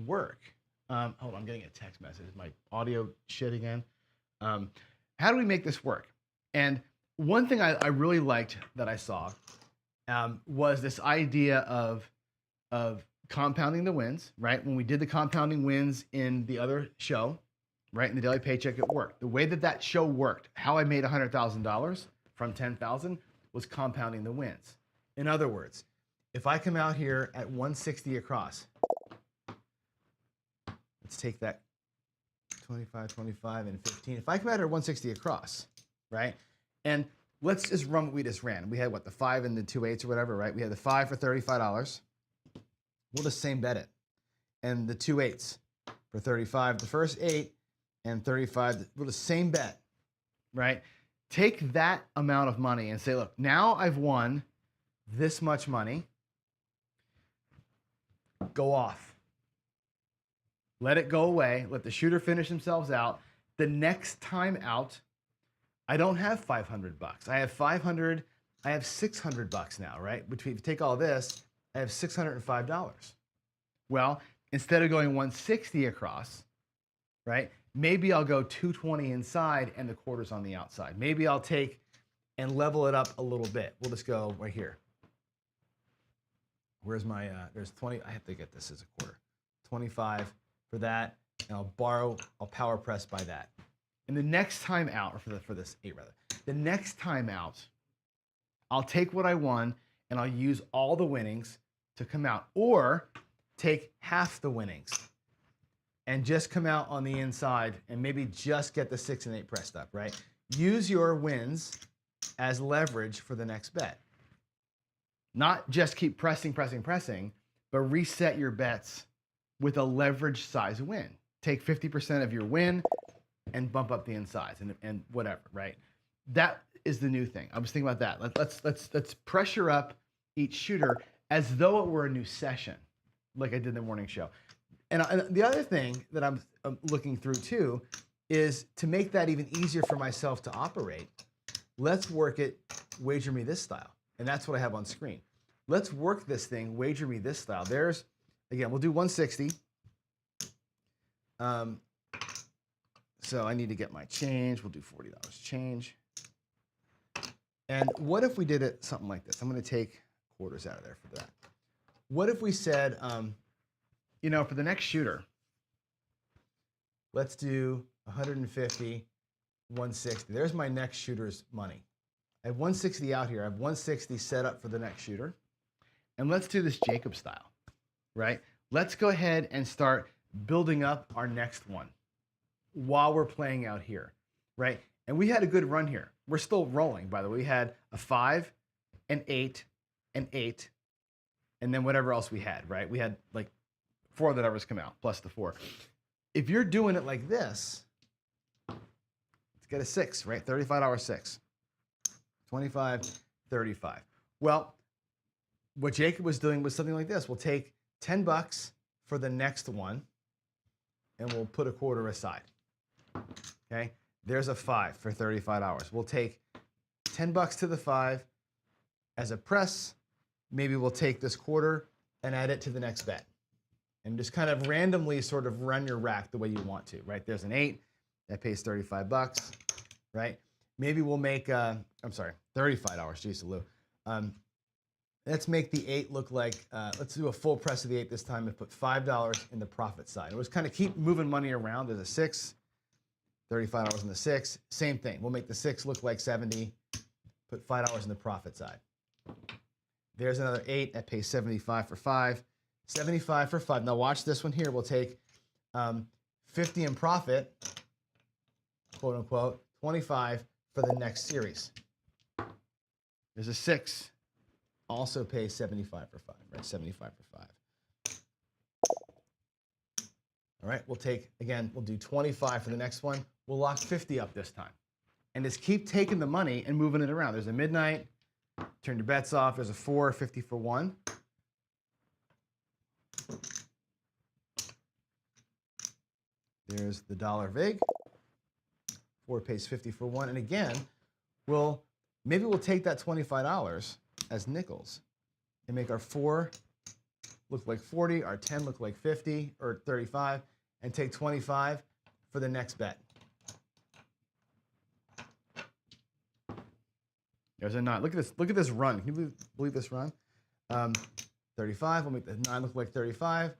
work? Hold on, I'm getting a text message. Is my audio shit again? How do we make this work? And one thing I really liked that I saw was this idea of compounding the wins, right? When we did the compounding wins in the other show, right, in the Daily Paycheck, it worked. The way that show worked, how I made $100,000 from 10,000 was compounding the wins. In other words, if I come out here at 160 across, let's take that 25, 25, and 15. If I come out here at 160 across, right, and let's just run what we just ran. We had, what, the 5 and the 2 8s or whatever, right? We had the 5 for $35. We'll just same bet it. And the 2 8s for 35. The first 8 and 35, we'll just same bet, right? Take that amount of money and say, look, now I've won this much money. Go off. Let it go away. Let the shooter finish themselves out. The next time out, I don't have $500. I have 500. I have $600 now, right? If you take all this, I have $605. Well, instead of going 160 across, right? Maybe I'll go 220 inside and the quarters on the outside. Maybe I'll take and level it up a little bit. We'll just go right here. Where's my, there's 20, I have to get this as a quarter. 25 for that, and I'll power press by that. And the next time out, or for this 8 rather, the next time out, I'll take what I won and I'll use all the winnings to come out, or take half the winnings and just come out on the inside and maybe just get the 6 and 8 pressed up, right? Use your wins as leverage for the next bet. Not just keep pressing, but reset your bets with a leverage size win. Take 50% of your win and bump up the insides and whatever, right? That is the new thing. I was thinking about that. Let's pressure up each shooter as though it were a new session, like I did in the morning show. And the other thing that I'm looking through too is to make that even easier for myself to operate. Let's work it, wager me this style. And that's what I have on screen. Let's work this thing, wager me this style. There's, again, we'll do 160. So I need to get my change. We'll do $40 change. And what if we did it something like this? I'm going to take quarters out of there for that. What if we said, you know, for the next shooter, let's do 150, 160. There's my next shooter's money. I have 160 out here. I have 160 set up for the next shooter. And let's do this Jacob style, right? Let's go ahead and start building up our next one while we're playing out here, right? And we had a good run here. We're still rolling, by the way. We had a 5, an 8, an 8, and then whatever else we had, right? We had like 4 of the numbers come out, plus the 4. If you're doing it like this, let's get a 6, right? $35 6. 25, 35. Well, what Jacob was doing was something like this. We'll take $10 for the next one, and we'll put a quarter aside. Okay? There's a 5 for $35. We'll take $10 to the 5 as a press. Maybe we'll take this quarter and add it to the next bet. And just kind of randomly sort of run your rack the way you want to, right? There's an 8 that pays $35, right? Maybe we'll make, I'm sorry, $35, geez, Lou. Let's make the 8 look like, let's do a full press of the 8 this time and put $5 in the profit side. We'll just kind of keep moving money around. There's a 6, $35 in the 6. Same thing. We'll make the 6 look like 70, put $5 in the profit side. There's another 8 that pays 75 for 5. 75 for 5. Now watch this one here. We'll take 50 in profit, quote unquote, 25 for the next series. There's a 6, also pays 75 for 5, right? 75 for 5. All right, we'll take, again, we'll do 25 for the next one. We'll lock 50 up this time. And just keep taking the money and moving it around. There's a midnight, turn your bets off. There's a 4, 50 for 1. There's the dollar vig. 4 pays 50 for 1. And again, maybe we'll take that $25 as nickels and make our 4 look like 40, our 10 look like 50 or 35, and take 25 for the next bet. There's a 9. Look at this run. Can you believe this run? 35. We'll make the 9 look like 35.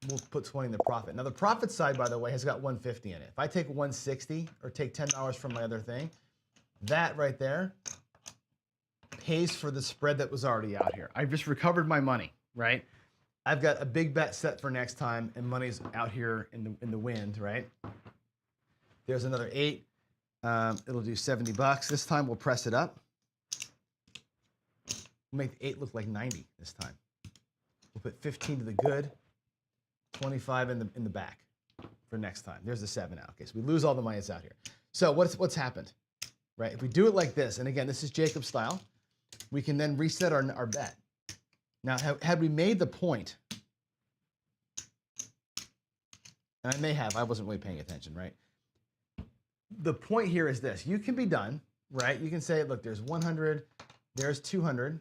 We'll put 20 in the profit. Now the profit side, by the way, has got 150 in it. If I take 160 or take $10 from my other thing, that right there pays for the spread that was already out here. I've just recovered my money, right? I've got a big bet set for next time, and money's out here in the wind, right? There's another 8. It'll do $70. This time we'll press it up. We'll make the 8 look like 90 this time. We'll put 15 to the good, 25 in the back for next time. There's the 7 out. Okay, so we lose all the money that's out here. So what's happened, right? If we do it like this, and again, this is Jacob style, we can then reset our bet. Now, had we made the point, and I may have, I wasn't really paying attention, right? The point here is this. You can be done, right? You can say, look, there's 100, there's 200.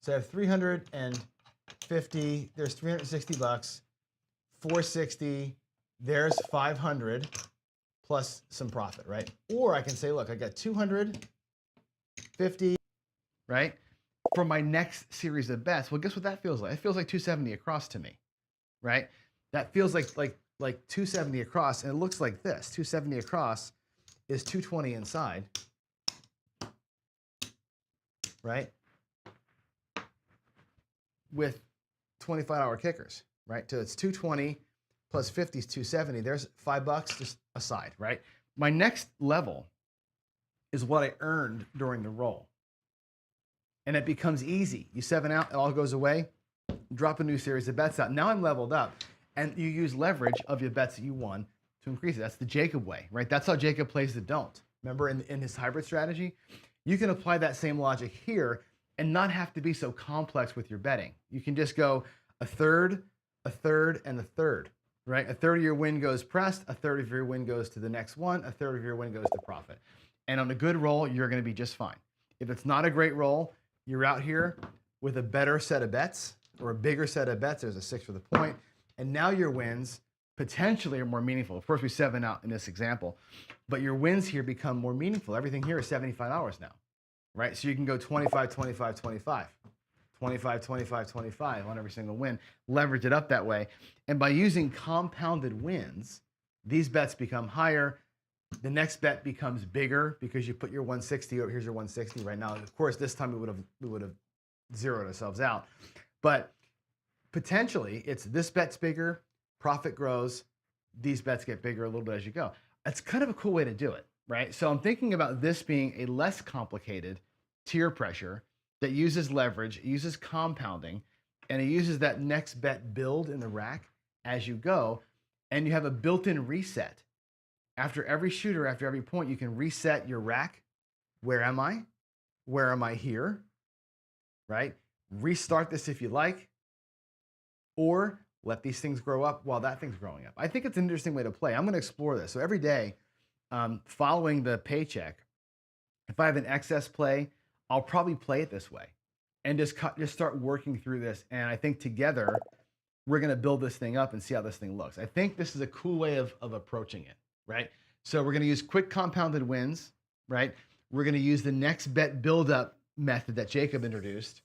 So I have 350, there's $360, 460, there's 500 plus some profit, right? Or I can say, look, I got 250, right? For my next series of bets. Well, guess what that feels like? It feels like 270 across to me, right? That feels like 270 across, and it looks like this. 270 across is 220 inside, right? With $25 kickers, right? So it's 220 plus 50 is 270. There's $5 just aside, right? My next level is what I earned during the roll. And it becomes easy. You 7 out, it all goes away, drop a new series of bets out. Now I'm leveled up, and you use leverage of your bets that you won to increase it. That's the Jacob way, right? That's how Jacob plays the don't. Remember in his hybrid strategy? You can apply that same logic here and not have to be so complex with your betting. You can just go a third, and a third, right? A third of your win goes pressed, a third of your win goes to the next one, a third of your win goes to profit. And on a good roll, you're gonna be just fine. If it's not a great roll, you're out here with a better set of bets or a bigger set of bets. There's a 6 for the point. And now your wins potentially are more meaningful. Of course, we 7 out in this example, but your wins here become more meaningful. Everything here is $75 now, right? So you can go 25, 25, 25, 25, 25, 25 on every single win, leverage it up that way. And by using compounded wins, these bets become higher. The next bet becomes bigger because you put your 160 over. Here's your 160 right now. Of course, this time we would have zeroed ourselves out. But potentially, it's this bet's bigger, profit grows, these bets get bigger a little bit as you go. It's kind of a cool way to do it, right? So I'm thinking about this being a less complicated tier pressure that uses leverage, it uses compounding, and it uses that next bet build in the rack as you go, and you have a built-in reset. After every shooter, after every point, you can reset your rack. Where am I? Where am I here? Right? Restart this if you like, or let these things grow up while that thing's growing up. I think it's an interesting way to play. I'm going to explore this. So every day, following the paycheck, if I have an excess play, I'll probably play it this way and just start working through this. And I think together, we're going to build this thing up and see how this thing looks. I think this is a cool way of approaching it, right? So we're going to use quick compounded wins, right? We're going to use the next bet build-up method that Jacob introduced.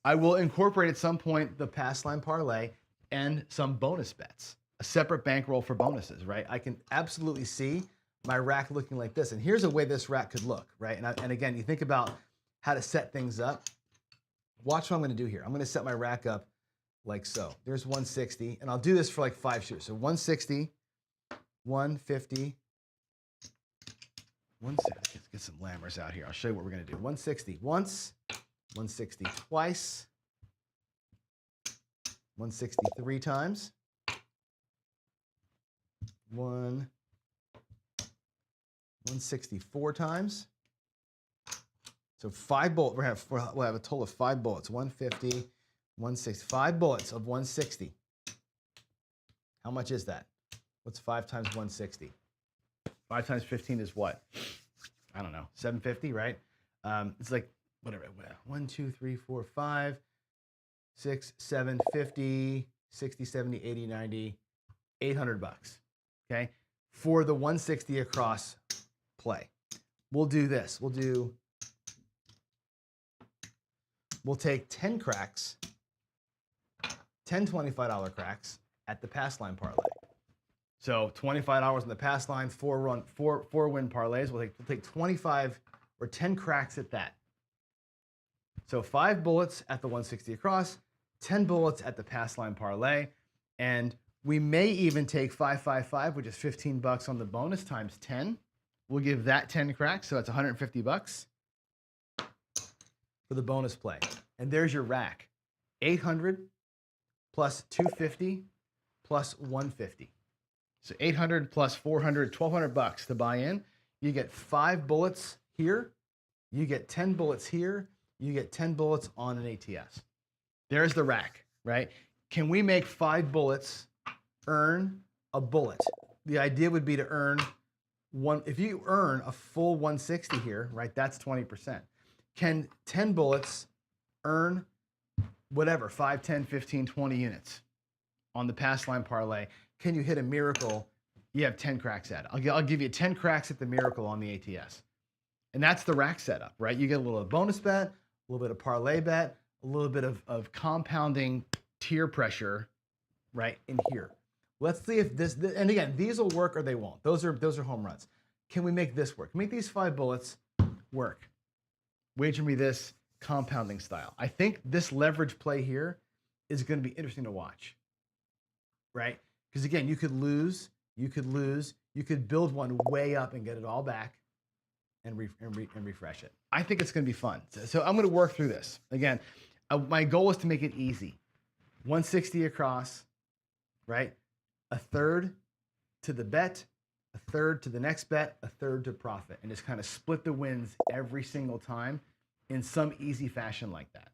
I will incorporate at some point the pass line parlay and some bonus bets, a separate bankroll for bonuses, right? I can absolutely see my rack looking like this. And here's a way this rack could look, right? And again, you think about how to set things up. Watch what I'm going to do here. I'm going to set my rack up like so. There's 160, and I'll do this for like 5 shooters. So 160, 150, 160. Let's get some lammers out here. I'll show you what we're going to do. 160 once, 160 twice, 163 times, 164 times. So 5 bullets. We'll have a total of 5 bullets. 150, 160. 5 bullets of 160. How much is that? What's 5 times 160? 5 times 15 is what? I don't know. 750, right? It's like whatever. 1, 2, 3, 4, 5, 6, 7, 50, 60, 70, 80, 90, $800. Okay, for the 160 across play. We'll do this. We'll take 10 cracks, 10 $25 cracks at the pass line parlay. So $25 on the pass line, 4 win parlays. We'll take 25 or 10 cracks at that. So 5 bullets at the 160 across, 10 bullets at the pass line parlay, and we may even take 555, which is $15 on the bonus times 10. We'll give that 10 cracks, so that's $150 for the bonus play. And there's your rack. 800 plus 250 plus 150. So 800 plus 400, $1,200 to buy in. You get 5 bullets here. You get 10 bullets here. You get 10 bullets on an ATS. There's the rack, right? Can we make 5 bullets earn a bullet? The idea would be to earn one. If you earn a full 160 here, right, that's 20%. Can 10 bullets earn whatever, 5, 10, 15, 20 units on the pass line parlay? Can you hit a miracle? You have 10 cracks at it. I'll give you 10 cracks at the miracle on the ATS. And that's the rack setup, right? You get a little bonus bet, a little bit of parlay bet, a little bit of compounding tier pressure right in here. Let's see if this, and again, these will work or they won't. Those are home runs. Can we make this work? Make these 5 bullets work. Wager me this compounding style. I think this leverage play here is going to be interesting to watch, right? Because again, you could lose, you could build one way up and get it all back and refresh it. I think it's going to be fun. So I'm going to work through this. Again, my goal is to make it easy. 160 across, right? A third to the bet, a third to the next bet, a third to profit, and just kind of split the wins every single time in some easy fashion like that.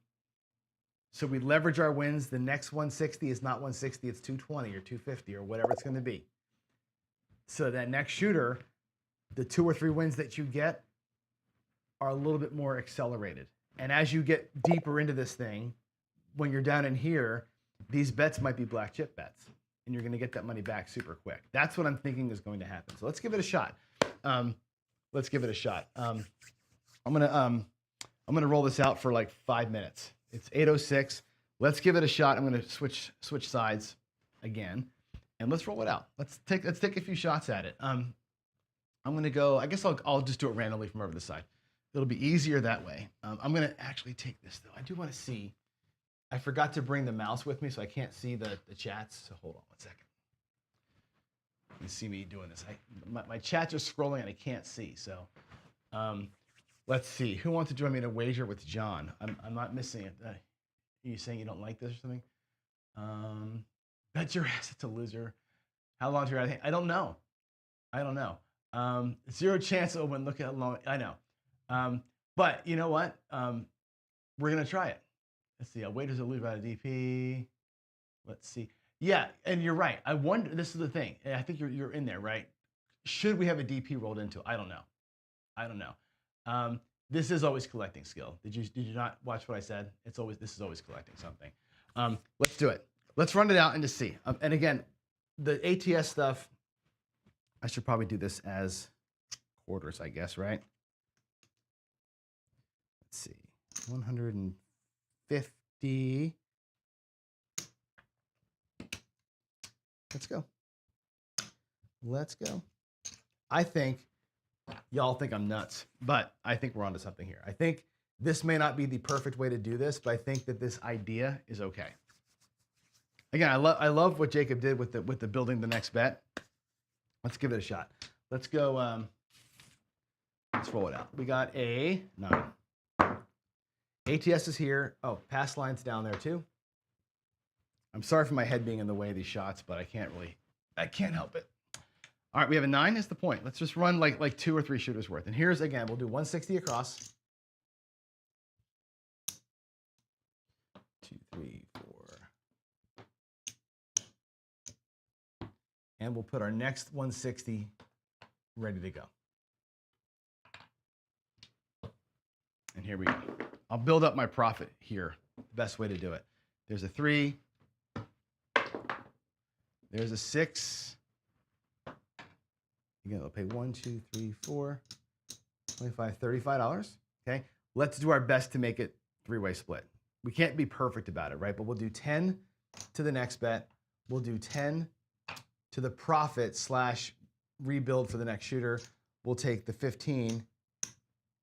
So we leverage our wins. The next 160 is not 160, it's 220 or 250 or whatever it's going to be. So that next shooter, the 2 or 3 wins that you get are a little bit more accelerated. And as you get deeper into this thing, when you're down in here, these bets might be black chip bets, and you're going to get that money back super quick. That's what I'm thinking is going to happen. So let's give it a shot. I'm gonna roll this out for like 5 minutes. It's 8:06. Let's give it a shot. I'm gonna switch sides again, and let's roll it out. Let's take a few shots at it. I'm gonna go. I guess I'll just do it randomly from over the side. It'll be easier that way. I'm gonna actually take this though. I do want to see. I forgot to bring the mouse with me, so I can't see the chats. So hold on 1 second. You can see me doing this. My chats are scrolling and I can't see. So let's see. Who wants to join me in a wager with John? I'm not missing it. Are you saying you don't like this or something? Bet your ass it's a loser. How long to your I don't know. 0 chance it will win. Look at how long. I know. But you know what? We're gonna try it. Let's see. Wagers a loser about a DP. Let's see. Yeah, and you're right. I wonder. This is the thing. I think you're in there, right? Should we have a DP rolled into it? I don't know. This is always collecting skill. Did you not watch what I said? This is always collecting something. Let's do it. Let's run it out and just see. And again, the ATS stuff, I should probably do this as quarters, I guess, right? Let's see. 150. Let's go. I think y'all think I'm nuts, but I think we're onto something here. I think this may not be the perfect way to do this, but I think that this idea is okay. Again, I love what Jacob did with the building the next bet. Let's give it a shot. Let's go. Let's roll it out. We got a 9. ATS is here. Oh, pass line's down there too. I'm sorry for my head being in the way of these shots, but I can't help it. All right, we have a 9 is the point. Let's just run like 2 or 3 shooters worth. And here's, again, we'll do 160 across. 2, 3, 4. And we'll put our next 160 ready to go. And here we go. I'll build up my profit here. The best way to do it. There's a 3. There's a 6. Again, I'll pay 1, 2, 3, 4, 25, $35. Okay. Let's do our best to make it 3-way split. We can't be perfect about it, right? But we'll do 10 to the next bet. We'll do 10 to the profit / rebuild for the next shooter. We'll take the 15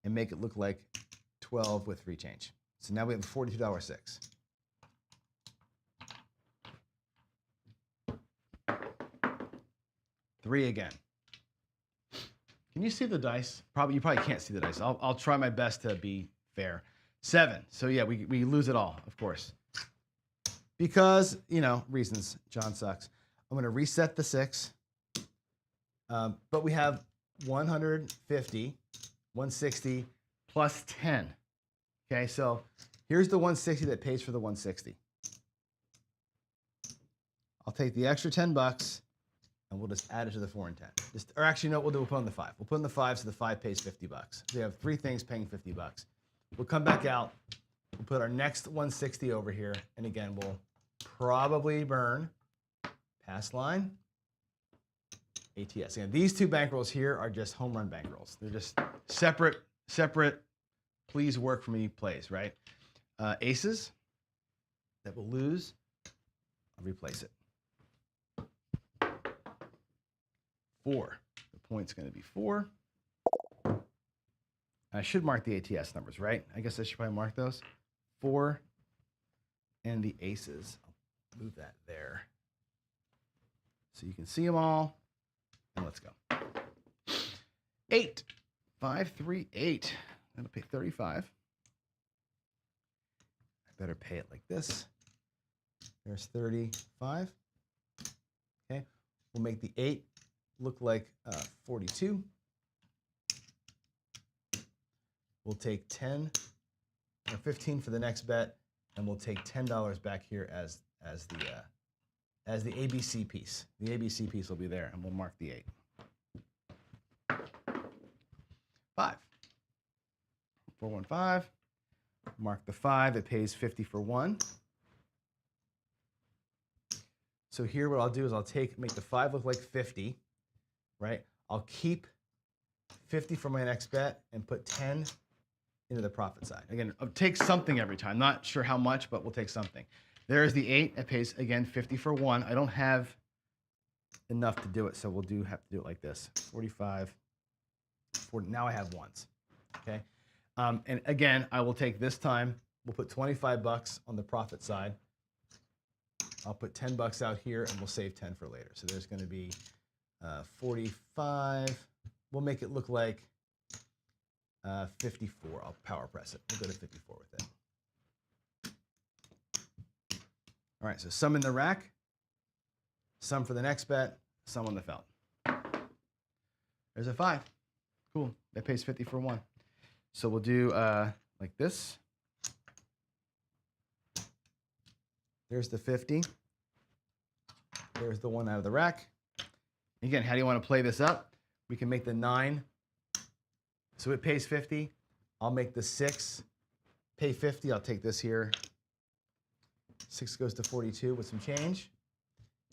and make it look like 12 with free change. So now we have a $42.06. Three again. Can you see the dice? You probably can't see the dice. I'll try my best to be fair. 7. So yeah, we lose it all, of course. Because, reasons. John sucks. I'm going to reset the 6. But we have 150, 160 plus 10. Okay, so here's the 160 that pays for the 160. I'll take the extra $10 and we'll just add it to the 4 and 10. Or actually, no, we'll put in the 5. We'll put in the 5 so the 5 pays $50. So we have 3 things paying $50. We'll come back out. We'll put our next 160 over here. And again, we'll probably burn pass line, ATS. Again, these 2 bankrolls here are just home run bankrolls. They're just separate, please work for me plays, right? Aces that will lose. I'll replace it. 4. The point's going to be 4. I should mark the ATS numbers, right? I guess I should probably mark those. 4 and the aces. I'll move that there so you can see them all. And let's go. 8. 5, 3, 8. That'll pay 35. I better pay it like this. There's 35. Okay. We'll make the 8 look like 42. We'll take 10 or 15 for the next bet, and we'll take $10 back here as the ABC piece. The ABC piece will be there, and we'll mark the 8. 5. 415. Mark the 5. It pays 50 for 1. So here what I'll do is I'll make the 5 look like 50, right? I'll keep 50 for my next bet and put 10 into the profit side. Again, I'll take something every time. Not sure how much, but we'll take something. There's the 8. It pays, again, 50 for 1. I don't have enough to do it, so we'll have to do it like this. 45, 40. Now I have 1s, okay? And again, I will take this time. We'll put $25 on the profit side. I'll put $10 out here, and we'll save 10 for later. So there's going to be 45. We'll make it look like 54. I'll power press it. We'll go to 54 with it. All right, so some in the rack, some for the next bet, some on the felt. There's a 5. Cool. That pays 50 for 1. So we'll do like this. There's the 50. There's the 1 out of the rack. Again, how do you want to play this up? We can make the 9. So it pays 50. I'll make the 6 pay 50. I'll take this here. 6 goes to 42 with some change.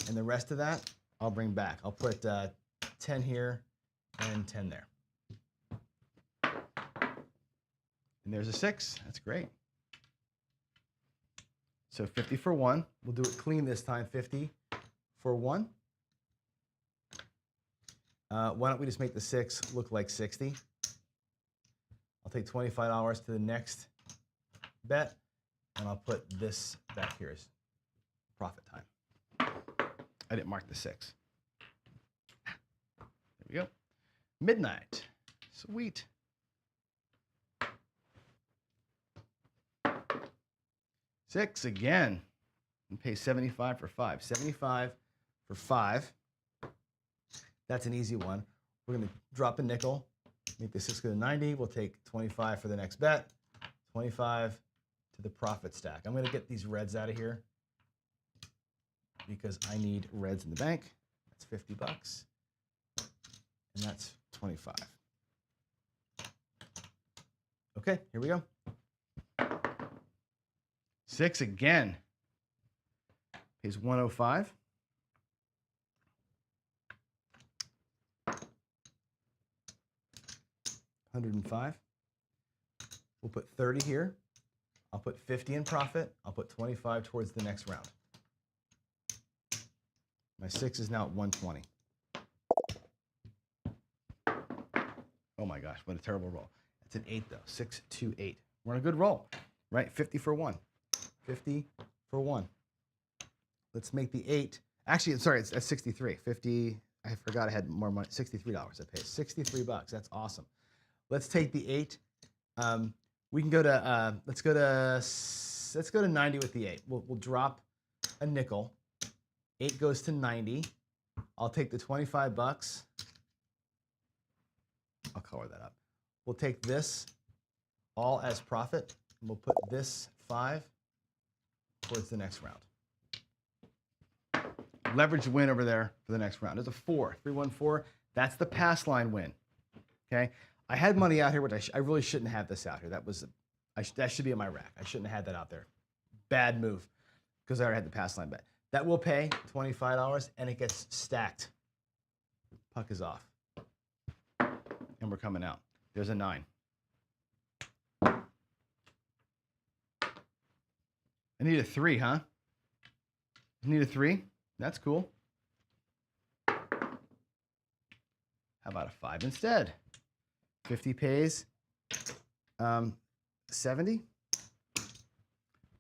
And the rest of that, I'll bring back. I'll put 10 here and 10 there. And there's a 6. That's great. So 50 for 1. We'll do it clean this time. 50 for 1. Why don't we just make the 6 look like 60? I'll take $25 to the next bet, and I'll put this back here as profit time. I didn't mark the 6. There we go. Midnight. Sweet. 6 again. And pay 75 for 5. 75 for 5. That's an easy one. We're going to drop a nickel, make the 6 go to 90. We'll take 25 for the next bet. 25 to the profit stack. I'm going to get these reds out of here because I need reds in the bank. That's 50 bucks. And that's 25. Okay, here we go. 6 again. Pays 105. $105. We'll put 30 here. I'll put 50 in profit. I'll put 25 towards the next round. My 6 is now at 120. Oh my gosh, what a terrible roll. That's an 8 though. 6, 2, 8. We're on a good roll, right? 50 for 1. 50 for 1. Let's make the 8. Actually, sorry, it's at 63. 50. I forgot I had more money. $63 I paid. 63 bucks. That's awesome. Let's take the 8. We can go to let's go to 90 with the 8. We'll drop a nickel. 8 goes to 90. I'll take the 25 bucks. I'll color that up. We'll take this all as profit, and we'll put this 5 towards the next round. Leverage win over there for the next round. There's a 4, 314. That's the pass line win. Okay. I had money out here, which I really shouldn't have this out here. That should be in my rack. I shouldn't have had that out there. Bad move, because I already had the pass line bet. That will pay $25, and it gets stacked. Puck is off, and we're coming out. There's a 9. I need a 3, huh? I need a 3. That's cool. How about a 5 instead? 50 pays 70.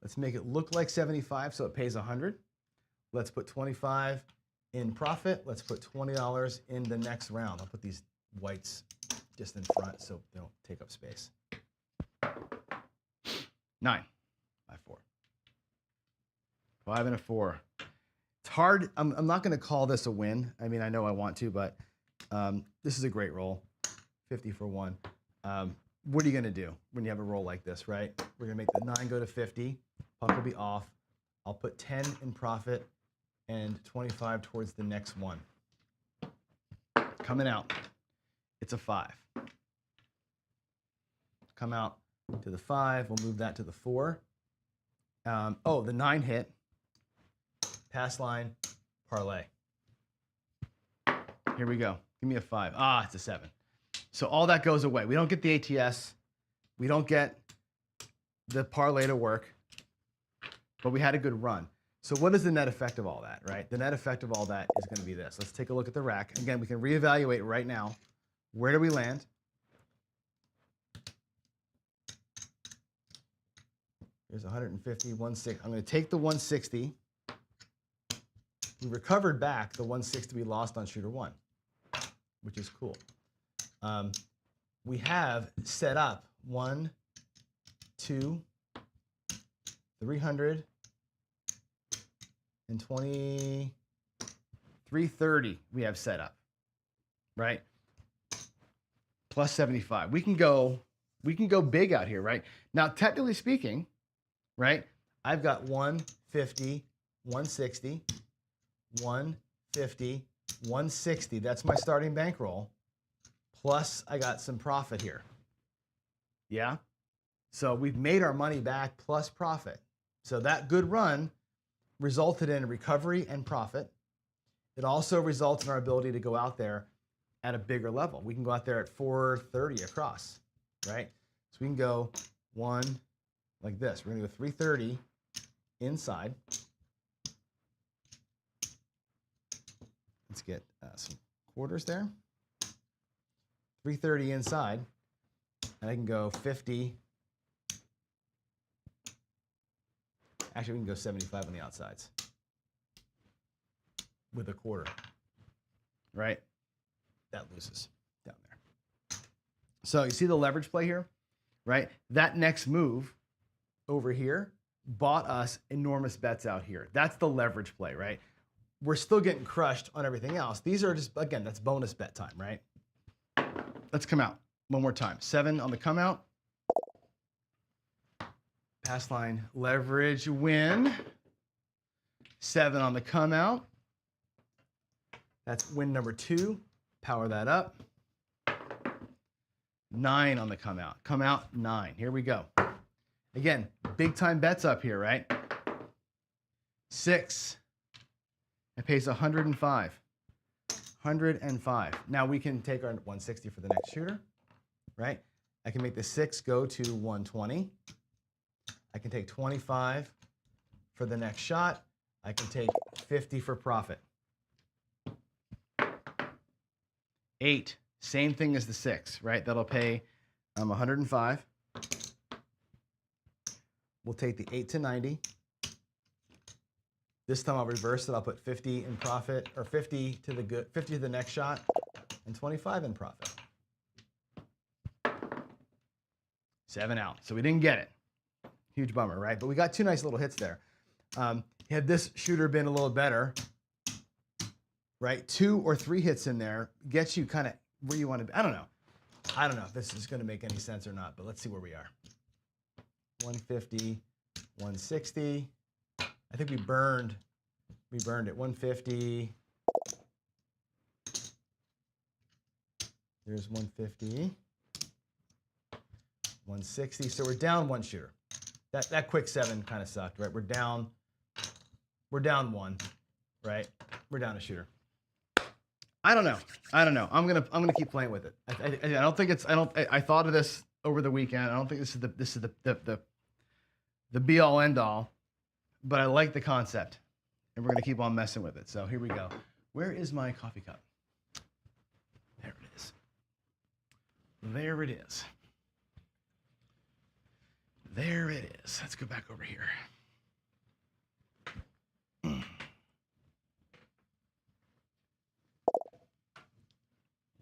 Let's make it look like 75 so it pays 100. Let's put 25 in profit. Let's put $20 in the next round. I'll put these whites just in front so they don't take up space. 9 by 4. 5 and a 4. It's hard. I'm not going to call this a win. I mean, I know I want to, but this is a great roll. 50 for 1. What are you going to do when you have a roll like this, right? We're going to make the 9 go to 50. Puck will be off. I'll put 10 in profit and 25 towards the next one. Coming out. It's a 5. Come out to the 5. We'll move that to the 4. Oh, the 9 hit. Pass line, parlay. Here we go. Give me a 5. Ah, it's a 7. So all that goes away. We don't get the ATS. We don't get the parlay to work. But we had a good run. So what is the net effect of all that, right? The net effect of all that is going to be this. Let's take a look at the rack. Again, we can reevaluate right now. Where do we land? Here's 150, 160. I'm going to take the 160. We recovered back the 160 we lost on shooter 1, which is cool. We have set up 1, 2, 300, and 20, 330 we have set up, right? Plus 75. We can go big out here, right? Now, technically speaking, right? I've got 150, 160, 150, 160. That's my starting bankroll. Plus, I got some profit here. Yeah? So we've made our money back plus profit. So that good run resulted in recovery and profit. It also results in our ability to go out there at a bigger level. We can go out there at 430 across, right? So we can go 1 like this. We're going to go 330 inside. Let's get some quarters there. 330 inside, and I can go 50. Actually, we can go 75 on the outsides with a quarter, right? That loses down there. So you see the leverage play here, right? That next move over here bought us enormous bets out here. That's the leverage play, right? We're still getting crushed on everything else. These are just, again, that's bonus bet time, right? Let's come out one more time. 7 on the come out. Pass line leverage win. 7 on the come out. That's win number 2. Power that up. 9 on the come out. Come out 9. Here we go. Again, big time bets up here, right? 6. It pays 105. 105. Now we can take our 160 for the next shooter, right? I can make the 6 go to 120. I can take 25 for the next shot. I can take 50 for profit. 8, same thing as the 6, right? That'll pay 105. We'll take the 8 to 90. This time I'll reverse it. I'll put 50 in profit, or 50 to the good, 50 to the next shot, and 25 in profit. 7 out. So we didn't get it. Huge bummer, right? But we got 2 nice little hits there. Had this shooter been a little better, right? 2 or 3 hits in there gets you kind of where you want to be. I don't know. I don't know if this is going to make any sense or not, but let's see where we are. 150, 160. I think we burned it. 150. There's 150. 160. So we're down 1 shooter. That quick 7 kind of sucked, right? We're down 1, right? We're down a shooter. I don't know. I'm gonna keep playing with it. I don't think it's. I thought of this over the weekend. I don't think this is the be all end all, but I like the concept, and we're gonna keep on messing with it. So here we go. Where is my coffee cup? There it is. There it is. There it is. Let's go back over here.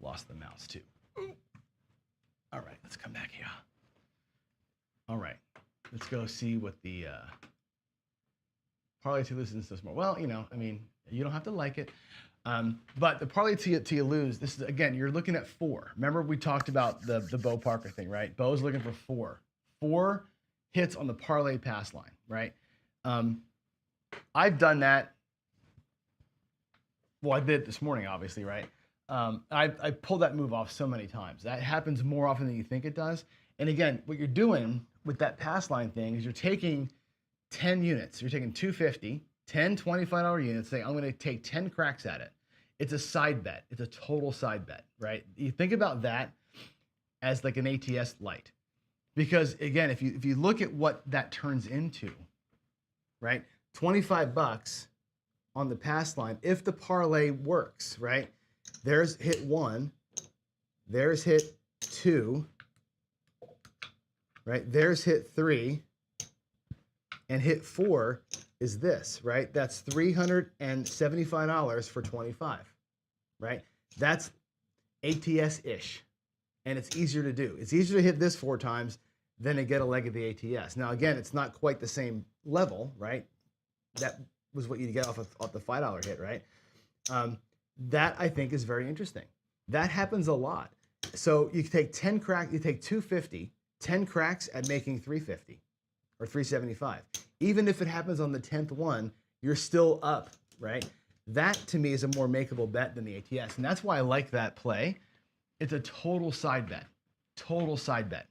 Lost the mouse too. All right, let's come back here. All right, let's go see what the parlay to lose this more. Well, I mean, you don't have to like it, but the parlay to you lose. This is, again, you're looking at 4. Remember we talked about the Bo Parker thing, right? Bo's looking for 4. 4 hits on the parlay pass line, right? I've done that. Well, I did this morning, obviously, right? I pulled that move off so many times. That happens more often than you think it does. And again, what you're doing with that pass line thing is you're taking 10 units. You're taking 250, 10 $25 units, saying, I'm going to take 10 cracks at it. It's a side bet. It's a total side bet, right? You think about that as like an ATS light. Because again, if you look at what that turns into, right? $25 on the pass line, if the parlay works, right? There's hit 1, there's hit 2, right? There's hit 3, and hit 4 is this, right? That's $375 for 25, right? That's ATS-ish, and it's easier to do. It's easier to hit this 4 times than to get a leg of the ATS. Now, again, it's not quite the same level, right? That was what you get off the $5 hit, right? That I think is very interesting. That happens a lot. So you take 10 cracks, you take 250, 10 cracks at making 350 or 375. Even if it happens on the 10th one, you're still up, right? That to me is a more makeable bet than the ATS. And that's why I like that play. It's a total side bet, total side bet.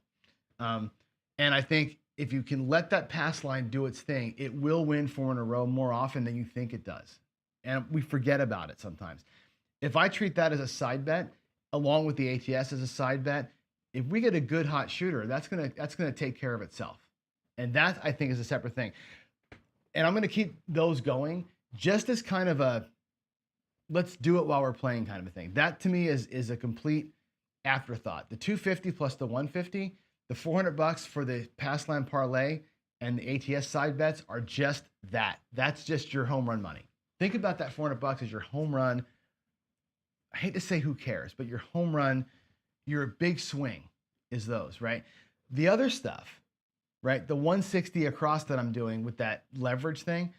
And I think if you can let that pass line do its thing, it will win 4 in a row more often than you think it does. And we forget about it sometimes. If I treat that as a side bet, along with the ATS as a side bet, if we get a good hot shooter, that's gonna take care of itself. And that I think is a separate thing. And I'm gonna keep those going just as kind of a let's do it while we're playing kind of a thing. That to me is a complete afterthought. The 250 plus the 150, the $400 for the pass line parlay and the ATS side bets are just that. That's just your home run money. Think about that $400 as your home run. I hate to say who cares, but your home run, your big swing is those, right? The other stuff, right? The 160 across that I'm doing with that leverage thing,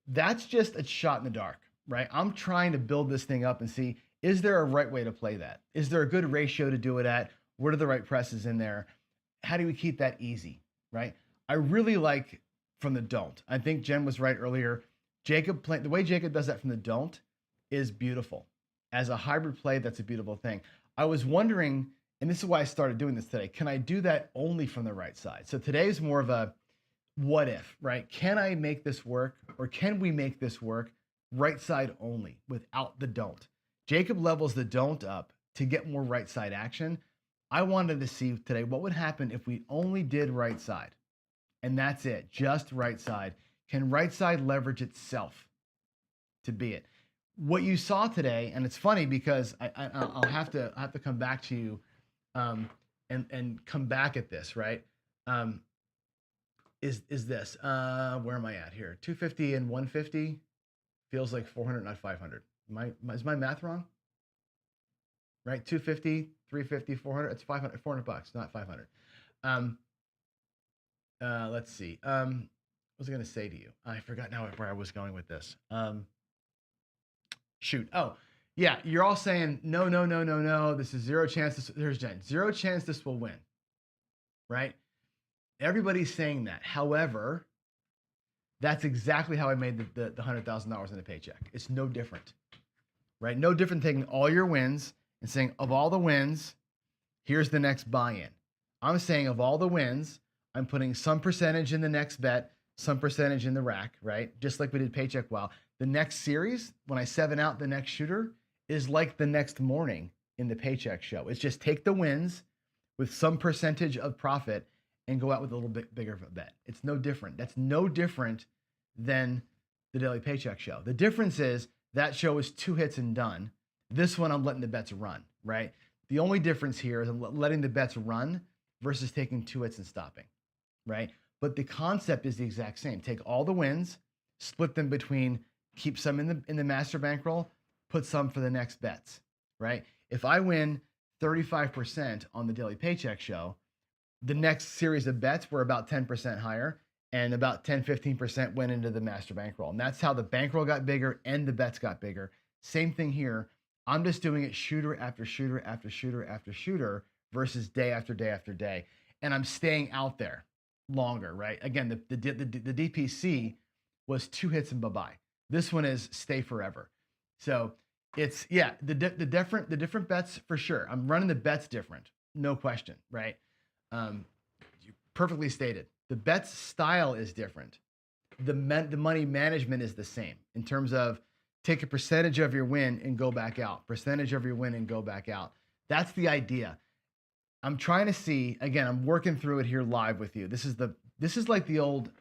that's just a shot in the dark, right? I'm trying to build this thing up and see, is there a right way to play that? Is there a good ratio to do it at? What are the right presses in there? How do we keep that easy, right? I really like from the don't. I think Jen was right earlier. The way Jacob does that from the don't is beautiful. As a hybrid play, that's a beautiful thing. I was wondering, and this is why I started doing this today, can I do that only from the right side? So today is more of a what if, right? Can I make this work, or can we make this work right side only without the don't? Jacob levels the don't up to get more right side action. I wanted to see today what would happen if we only did right side. And that's it, just right side. Can right side leverage itself to be it? What you saw today, and it's funny because I'll have to come back to you and come back at this, right? Is this, where am I at here? 250 and 150 feels like 400, not 500. Is my math wrong? Right, 250, 350, 400, it's 500, $400, not 500. Let's see. What was I going to say to you? I forgot now where I was going with this. Shoot. Oh, yeah. You're all saying, no, no, no, no, no. This is zero chance. There's Jen. Zero chance this will win. Right? Everybody's saying that. However, that's exactly how I made the $100,000 in a paycheck. It's no different. Right? No different taking all your wins and saying, of all the wins, here's the next buy-in. I'm saying of all the wins, I'm putting some percentage in the next bet, some percentage in the rack, right? Just like we did Paycheck Wow. The next series, when I 7 out the next shooter, is like the next morning in the Paycheck show. It's just take the wins with some percentage of profit and go out with a little bit bigger of a bet. It's no different. That's no different than the Daily Paycheck show. The difference is that show is 2 hits and done. This one, I'm letting the bets run, right? The only difference here is I'm letting the bets run versus taking 2 hits and stopping, right? But the concept is the exact same. Take all the wins, split them between, keep some in the master bankroll, put some for the next bets, right? If I win 35% on the Daily Paycheck show, the next series of bets were about 10% higher, and about 10-15% went into the master bankroll. And that's how the bankroll got bigger and the bets got bigger. Same thing here. I'm just doing it shooter after shooter after shooter after shooter versus day after day after day. And I'm staying out there longer, right? Again, the DPC was 2 hits and bye-bye. This one is stay forever. So it's, yeah, the different bets for sure. I'm running the bets different, no question, right? You perfectly stated. The bets style is different. The money management is the same in terms of take a percentage of your win and go back out. Percentage of your win and go back out. That's the idea. I'm trying to see, again, I'm working through it here live with you. This is like the old,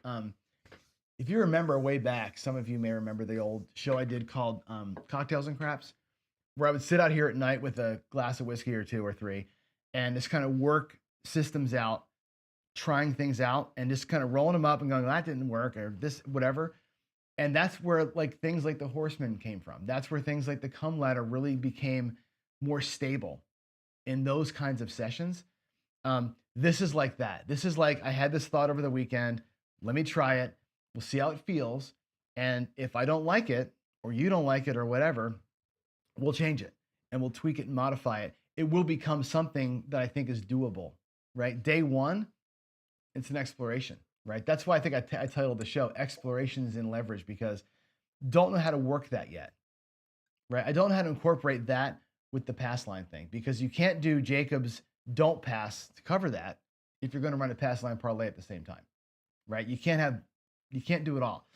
if you remember way back, some of you may remember the old show I did called Cocktails and Craps, where I would sit out here at night with a glass of whiskey or 2 or 3 and just kind of work systems out, trying things out and just kind of rolling them up and going, that didn't work or this, whatever. And that's where like things like the Horseman came from. That's where things like the Come Ladder really became more stable in those kinds of sessions. This is like that. This is like, I had this thought over the weekend. Let me try it. We'll see how it feels. And if I don't like it, or you don't like it or whatever, we'll change it and we'll tweak it and modify it. It will become something that I think is doable, right? Day one, it's an exploration, right? That's why I think I titled the show Explorations in Leverage, because don't know how to work that yet, right? I don't know how to incorporate that with the pass line thing, because you can't do Jacob's don't pass to cover that if you're going to run a pass line parlay at the same time, right? You can't do it all.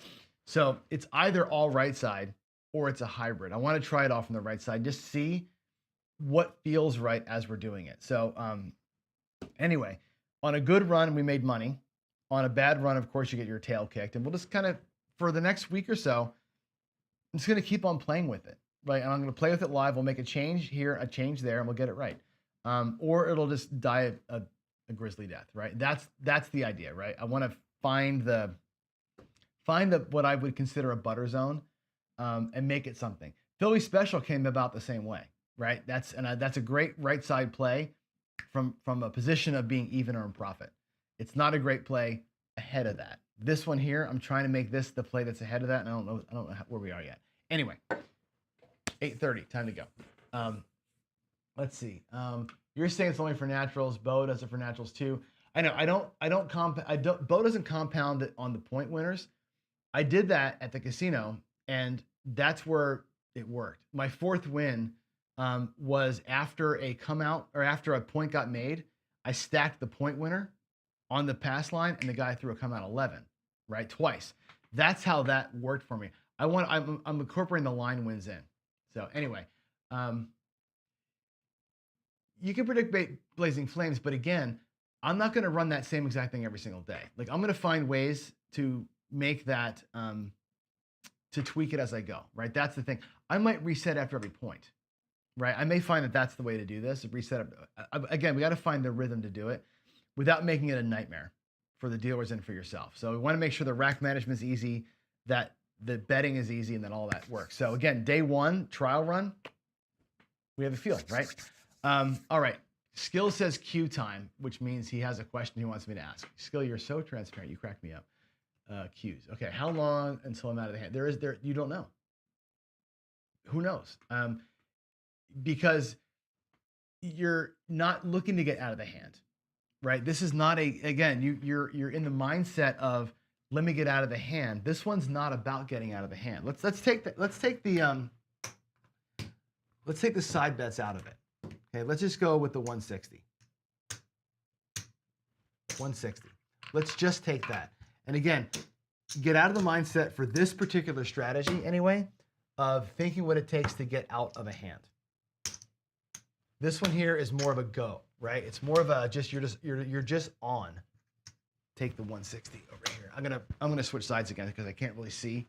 So it's either all right side or it's a hybrid. I want to try it all from the right side, just see what feels right as we're doing it. So anyway, on a good run, we made money. On a bad run, of course, you get your tail kicked. And we'll just kind of, for the next week or so, I'm just going to keep on playing with it, right? And I'm going to play with it live. We'll make a change here, a change there, and we'll get it right. or it'll just die a grisly death, right? That's the idea, right? I want to find the what I would consider a butter zone, and make it something. Philly Special came about the same way, right? That's a great right side play from a position of being even or in profit. It's not a great play ahead of that. This one here, I'm trying to make this the play that's ahead of that, and I don't know where we are yet. Anyway, 8:30, time to go. Let's see. You're saying it's only for naturals. Bo does it for naturals too. I know. Bo doesn't compound it on the point winners. I did that at the casino, and that's where it worked. My fourth win was after a come out or after a point got made. I stacked the point winner on the pass line, and the guy threw a come out 11, right, twice. That's how that worked for me. I'm incorporating the line wins in. So anyway, you can predict Blazing Flames, but again, I'm not going to run that same exact thing every single day. Like, I'm going to find ways to make that, to tweak it as I go, right? That's the thing. I might reset after every point, right? I may find that that's the way to do this. Reset. Again, we got to find the rhythm to do it without making it a nightmare for the dealers and for yourself. So we want to make sure the rack management is easy, that the betting is easy, and then all that works. So again, day one, trial run, we have a feel, right? All right. Skill says Q time, which means he has a question he wants me to ask. Skill, you're so transparent. You crack me up. Q's. Okay. How long until I'm out of the hand? You don't know. Who knows? Because you're not looking to get out of the hand, right? This is not again, you're in the mindset of, let me get out of the hand. This one's not about getting out of the hand. Let's take the side bets out of it. Okay, let's just go with the 160. 160. Let's just take that. And again, get out of the mindset for this particular strategy anyway, of thinking what it takes to get out of a hand. This one here is more of a go, right? It's more of a you're just on. Take the 160 over here. I'm gonna switch sides again because I can't really see,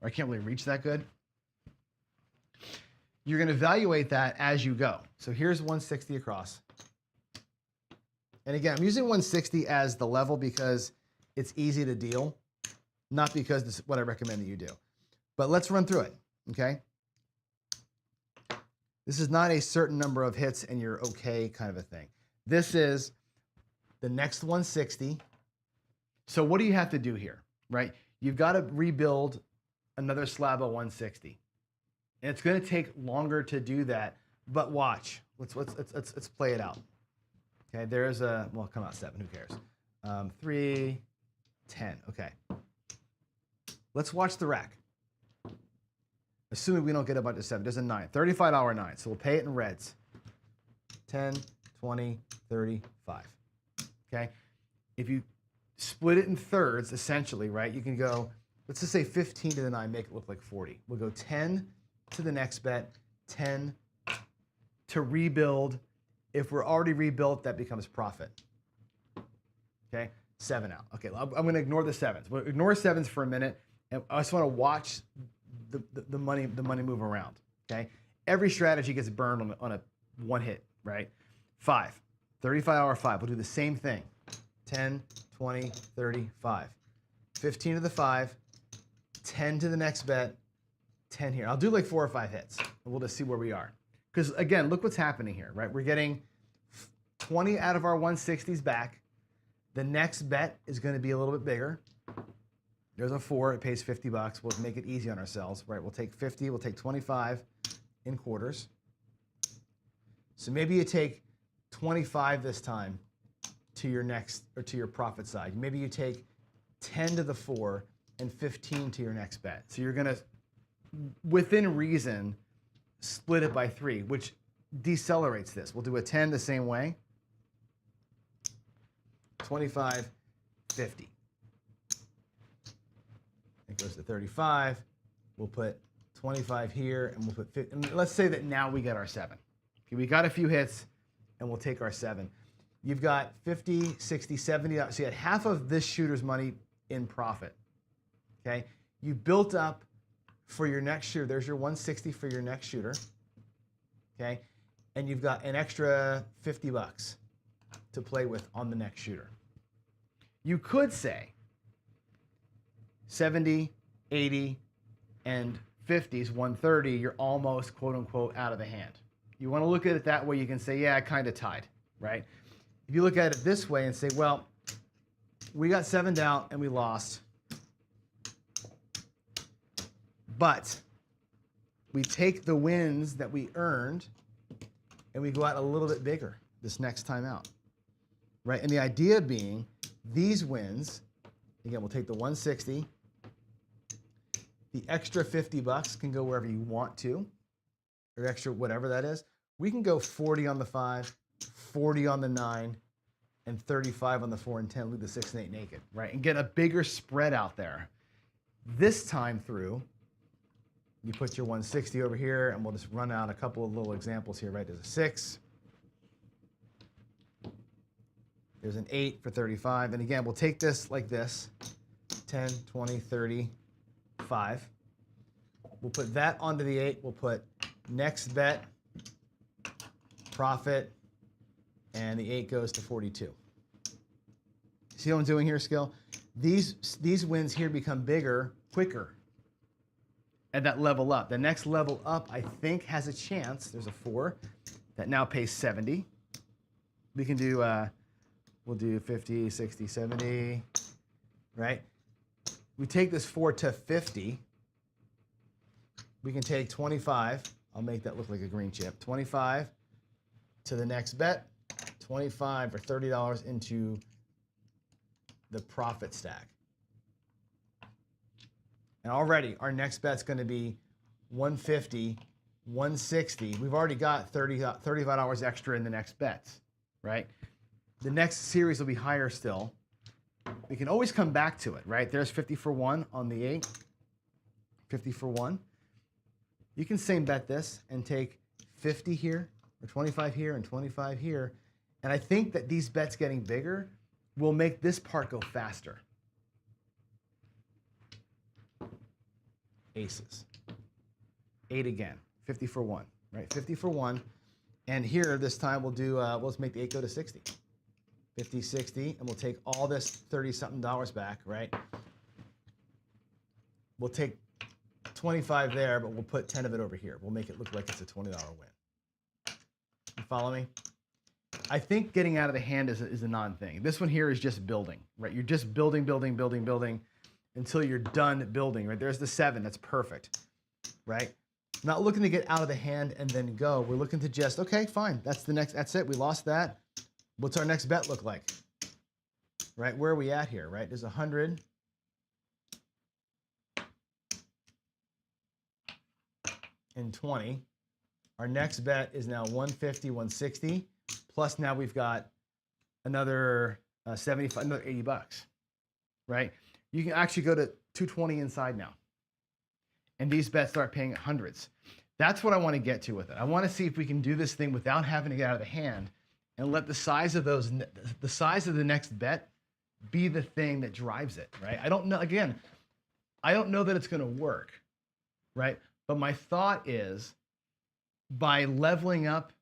or I can't really reach that good. You're gonna evaluate that as you go. So here's 160 across. And again, I'm using 160 as the level because it's easy to deal, not because this is what I recommend that you do. But let's run through it, okay? This is not a certain number of hits and you're okay kind of a thing. This is the next 160. So what do you have to do here, right? You've got to rebuild another slab of 160. And it's going to take longer to do that, but watch. Let's play it out. Okay, there's well, come out 7, who cares? 3, 10, okay. Let's watch the rack. Assuming we don't get a bunch of 7, there's a 9, $35 9, so we'll pay it in reds. 10, 20, 35, okay? If you split it in thirds, essentially, right, you can go, let's just say 15 to the 9, make it look like 40. We'll go 10 to the next bet, 10 to rebuild. If we're already rebuilt, that becomes profit. Okay, 7 out. Okay, I'm going to ignore the 7s. We'll ignore 7s for a minute, and I just want to watch the money move around. Okay, every strategy gets burned on a one hit, right? 5, $35 5. We'll do the same thing. 10, 20, 35. 15 to the 5, 10 to the next bet, 10 here. I'll do like 4 or 5 hits, and we'll just see where we are. Because again, look what's happening here, right? We're getting 20 out of our 160s back. The next bet is going to be a little bit bigger. There's a 4, it pays $50. We'll make it easy on ourselves, right? We'll take 50, we'll take 25 in quarters. So maybe you take 25 this time to your next, or to your profit side. Maybe you take 10 to the 4 and 15 to your next bet. So you're going to, within reason, split it by 3, which decelerates this. We'll do a 10 the same way. 25, 50. It goes to 35. We'll put 25 here, and we'll put 50. And let's say that now we get our 7. Okay, we got a few hits, and we'll take our 7. You've got 50, 60, 70. So you had half of this shooter's money in profit. Okay, you built up for your next shooter. There's your 160 for your next shooter. Okay, and you've got an extra 50 bucks to play with on the next shooter. You could say 70, 80, and 50s, 130, you're almost quote unquote out of the hand. You want to look at it that way, you can say, yeah, I kind of tied, right? If you look at it this way and say, well, we got 7'd out and we lost, but we take the wins that we earned and we go out a little bit bigger this next time out, right? And the idea being these wins, again, we'll take the 160, the extra 50 bucks can go wherever you want to, or extra whatever that is. We can go 40 on the 5, 40 on the 9, and 35 on the 4 and 10, leave the 6 and 8 naked, right? And get a bigger spread out there. This time through, you put your 160 over here, and we'll just run out a couple of little examples here, right? There's a 6. There's an 8 for 35. And again, we'll take this like this, 10, 20, 30, 5. We'll put that onto the 8. We'll put next bet, profit, and the 8 goes to 42. See what I'm doing here, Skill? These wins here become bigger quicker at that level up. The next level up, I think, has a chance. There's a 4 that now pays 70. We can do, we'll do 50, 60, 70, right? We take this 4 to 50. We can take 25. I'll make that look like a green chip. 25 to the next bet. 25 or $30 into the profit stack. And already our next bet's going to be 150, 160. We've already got $35 extra in the next bets, right? The next series will be higher still. We can always come back to it, right? There's 50 for 1 on the 8, 50 for 1. You can same bet this and take 50 here, or 25 here, and 25 here. And I think that these bets getting bigger will make this part go faster. Aces. 8 again, 50 for 1, right? 50 for 1. And here, this time, we'll do, let's make the 8 go to 60. 50, 60, and we'll take all this $30-something back, right? We'll take 25 there, but we'll put 10 of it over here. We'll make it look like it's a $20 win. You follow me? I think getting out of the hand is a non-thing. This one here is just building, right? You're just building, building, building, building until you're done building, right? There's the 7, that's perfect, right? Not looking to get out of the hand and then go. We're looking to just, okay, fine, that's it, we lost that. What's our next bet look like? Right, where are we at here, right? There's 100. And 20. Our next bet is now 150, 160. Plus now we've got another 75, another 80 bucks, right? You can actually go to 220 inside now. And these bets start paying hundreds. That's what I want to get to with it. I want to see if we can do this thing without having to get out of the hand and let the size of the next bet be the thing that drives it, right? I don't know, again, I don't know that it's going to work, right? But my thought is by leveling up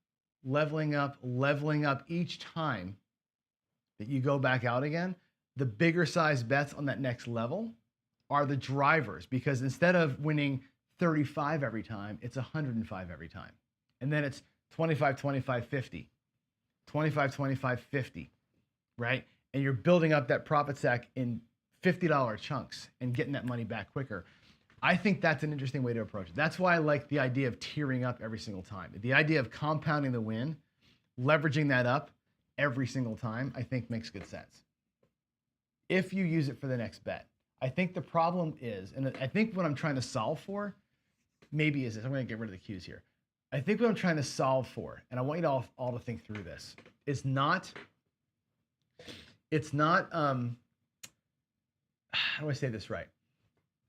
each time that you go back out again, the bigger size bets on that next level are the drivers, because instead of winning 35 every time, it's 105 every time. And then it's 25, 25, 50, 25, 25, 50, right? And you're building up that profit stack in $50 chunks and getting that money back quicker. I think that's an interesting way to approach it. That's why I like the idea of tiering up every single time. The idea of compounding the win, leveraging that up every single time, I think makes good sense. If you use it for the next bet. I think the problem is, and I think what I'm trying to solve for maybe is this. I'm going to get rid of the cues here. I think what I'm trying to solve for, and I want you to all to think through this, is not, how do I say this right?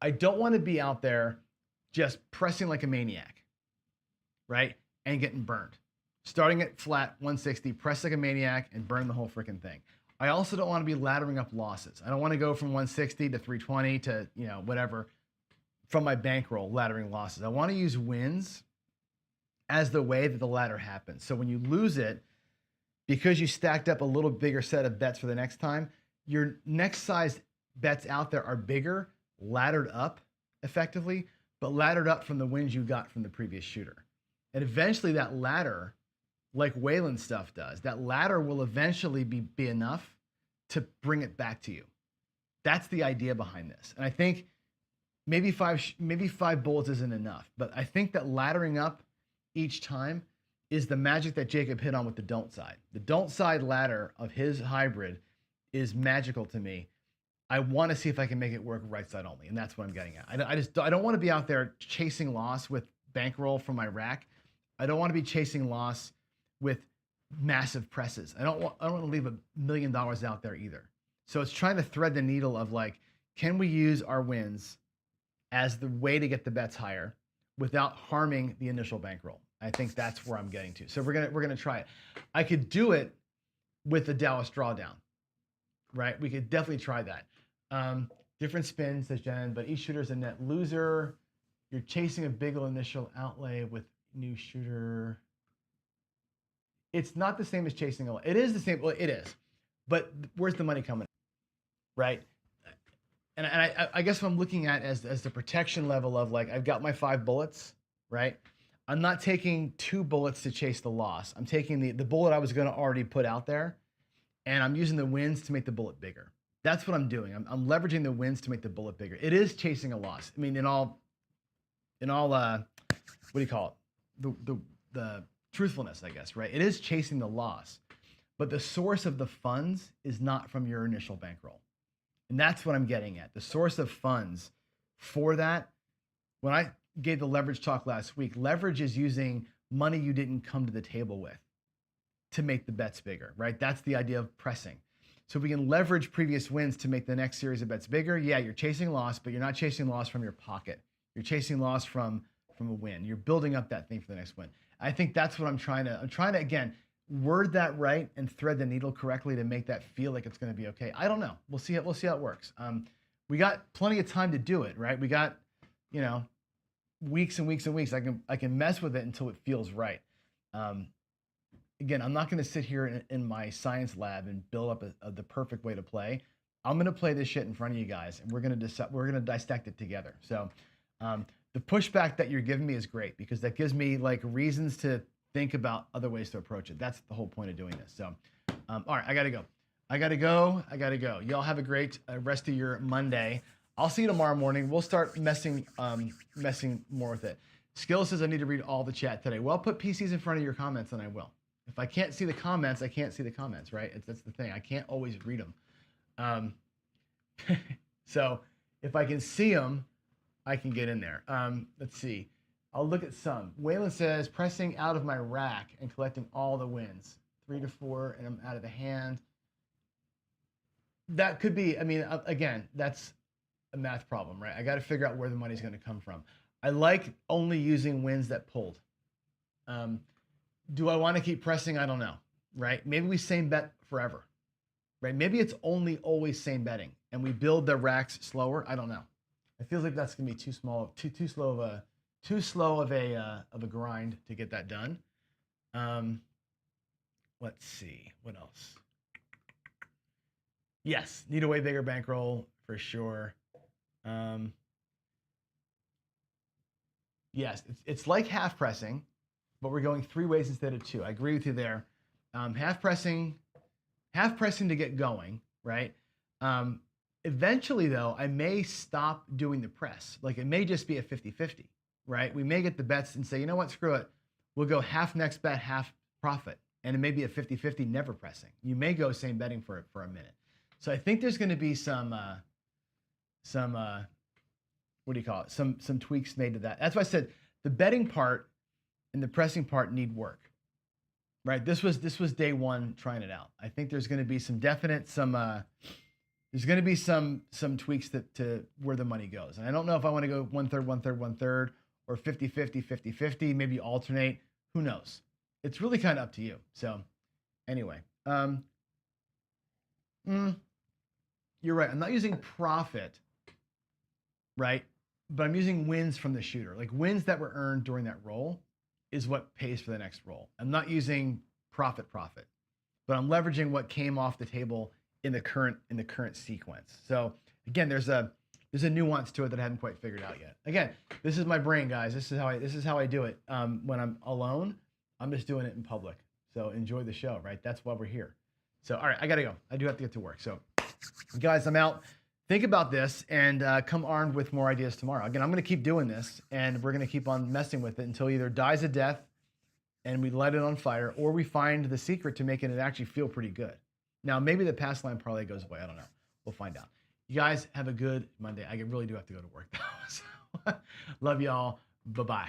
I don't want to be out there just pressing like a maniac, right? And getting burned. Starting at flat 160, press like a maniac and burn the whole freaking thing. I also don't want to be laddering up losses. I don't want to go from 160 to 320 to, whatever, from my bankroll, laddering losses. I want to use wins as the way that the ladder happens. So when you lose it, because you stacked up a little bigger set of bets for the next time, your next size bets out there are bigger, laddered up effectively, but laddered up from the wins you got from the previous shooter. And eventually that ladder, like Wayland's stuff does, that ladder will eventually be enough to bring it back to you. That's the idea behind this. And I think maybe five bullets isn't enough, but I think that laddering up each time is the magic that Jacob hit on with the don't side. The don't side ladder of his hybrid is magical to me. I want to see if I can make it work right side only, and that's what I'm getting at. I don't want to be out there chasing loss with bankroll from my rack. I don't want to be chasing loss with massive presses. I don't want to leave $1 million out there either. So it's trying to thread the needle of like, can we use our wins as the way to get the bets higher without harming the initial bankroll? I think that's where I'm getting to. So we're gonna try it. I could do it with the Dallas drawdown, right? We could definitely try that. Different spins, says Jen, but each shooter is a net loser. You're chasing a big initial outlay with new shooter. It's not the same as chasing a. It is the same. Well, it is, but where's the money coming? Right. And I guess what I'm looking at as the protection level of like, I've got my 5 bullets, right? I'm not taking 2 bullets to chase the loss. I'm taking the bullet I was going to already put out there, and I'm using the wins to make the bullet bigger. That's what I'm doing. I'm leveraging the wins to make the bullet bigger. It is chasing a loss. I mean, in all, what do you call it? The truthfulness, I guess, right? It is chasing the loss, but the source of the funds is not from your initial bankroll. And that's what I'm getting at. The source of funds for that, when I gave the leverage talk last week, leverage is using money you didn't come to the table with to make the bets bigger, right? That's the idea of pressing. So if we can leverage previous wins to make the next series of bets bigger, yeah, you're chasing loss, but you're not chasing loss from your pocket. You're chasing loss from a win. You're building up that thing for the next win. I think that's what I'm trying to, again, word that right and thread the needle correctly to make that feel like it's going to be okay. I don't know. We'll see how it works. We got plenty of time to do it, right? We got, weeks and weeks and weeks. I can mess with it until it feels right. Again, I'm not going to sit here in my science lab and build up the perfect way to play. I'm going to play this shit in front of you guys, and we're going to dissect it together. So the pushback that you're giving me is great because that gives me like reasons to think about other ways to approach it. That's the whole point of doing this. So, all right, I gotta go. Y'all have a great rest of your Monday. I'll see you tomorrow morning. We'll start messing more with it. Skill says I need to read all the chat today. Well, put PCs in front of your comments and I will. If I can't see the comments, I can't see the comments, right? That's the thing. I can't always read them. So if I can see them, I can get in there. Let's see. I'll look at some. Waylon says, pressing out of my rack and collecting all the wins. 3 to 4, and I'm out of the hand. That could be, again, that's a math problem, right? I got to figure out where the money's going to come from. I like only using wins that pulled. Do I want to keep pressing? I don't know, right? Maybe we same bet forever, right? Maybe it's always same betting, and we build the racks slower. I don't know. It feels like that's going to be too slow of a grind to get that done. Let's see what else. Yes, need a way bigger bankroll for sure. Yes, it's like half pressing, but we're going 3 ways instead of 2. I agree with you there. Half pressing to get going, right? Eventually, though, I may stop doing the press. Like, it may just be a 50-50, right? We may get the bets and say, you know what, screw it. We'll go half next bet, half profit. And it may be a 50-50 never pressing. You may go same betting for a minute. So I think there's going to be some what do you call it? Some tweaks made to that. That's why I said the betting part and the pressing part need work, right? This was day one trying it out. I think there's going to be some definite there's going to be some tweaks to where the money goes. And I don't know if I want to go 1/3, 1/3, 1/3, or 50-50, 50-50, maybe alternate. Who knows? It's really kind of up to you. So anyway, you're right. I'm not using profit, right? But I'm using wins from the shooter, like wins that were earned during that roll. is what pays for the next roll. I'm not using profit, but I'm leveraging what came off the table in the current sequence. So again, there's a nuance to it that I haven't quite figured out yet. Again, this is my brain, guys. This is how I do it. When I'm alone, I'm just doing it in public. So enjoy the show, right? That's why we're here. So all right, I gotta go. I do have to get to work. So guys, I'm out. Think about this and come armed with more ideas tomorrow. Again, I'm going to keep doing this, and we're going to keep on messing with it until it either dies a death and we light it on fire, or we find the secret to making it actually feel pretty good. Now, maybe the pass line parlay goes away. I don't know. We'll find out. You guys have a good Monday. I really do have to go to work, though. So, love y'all. Bye-bye.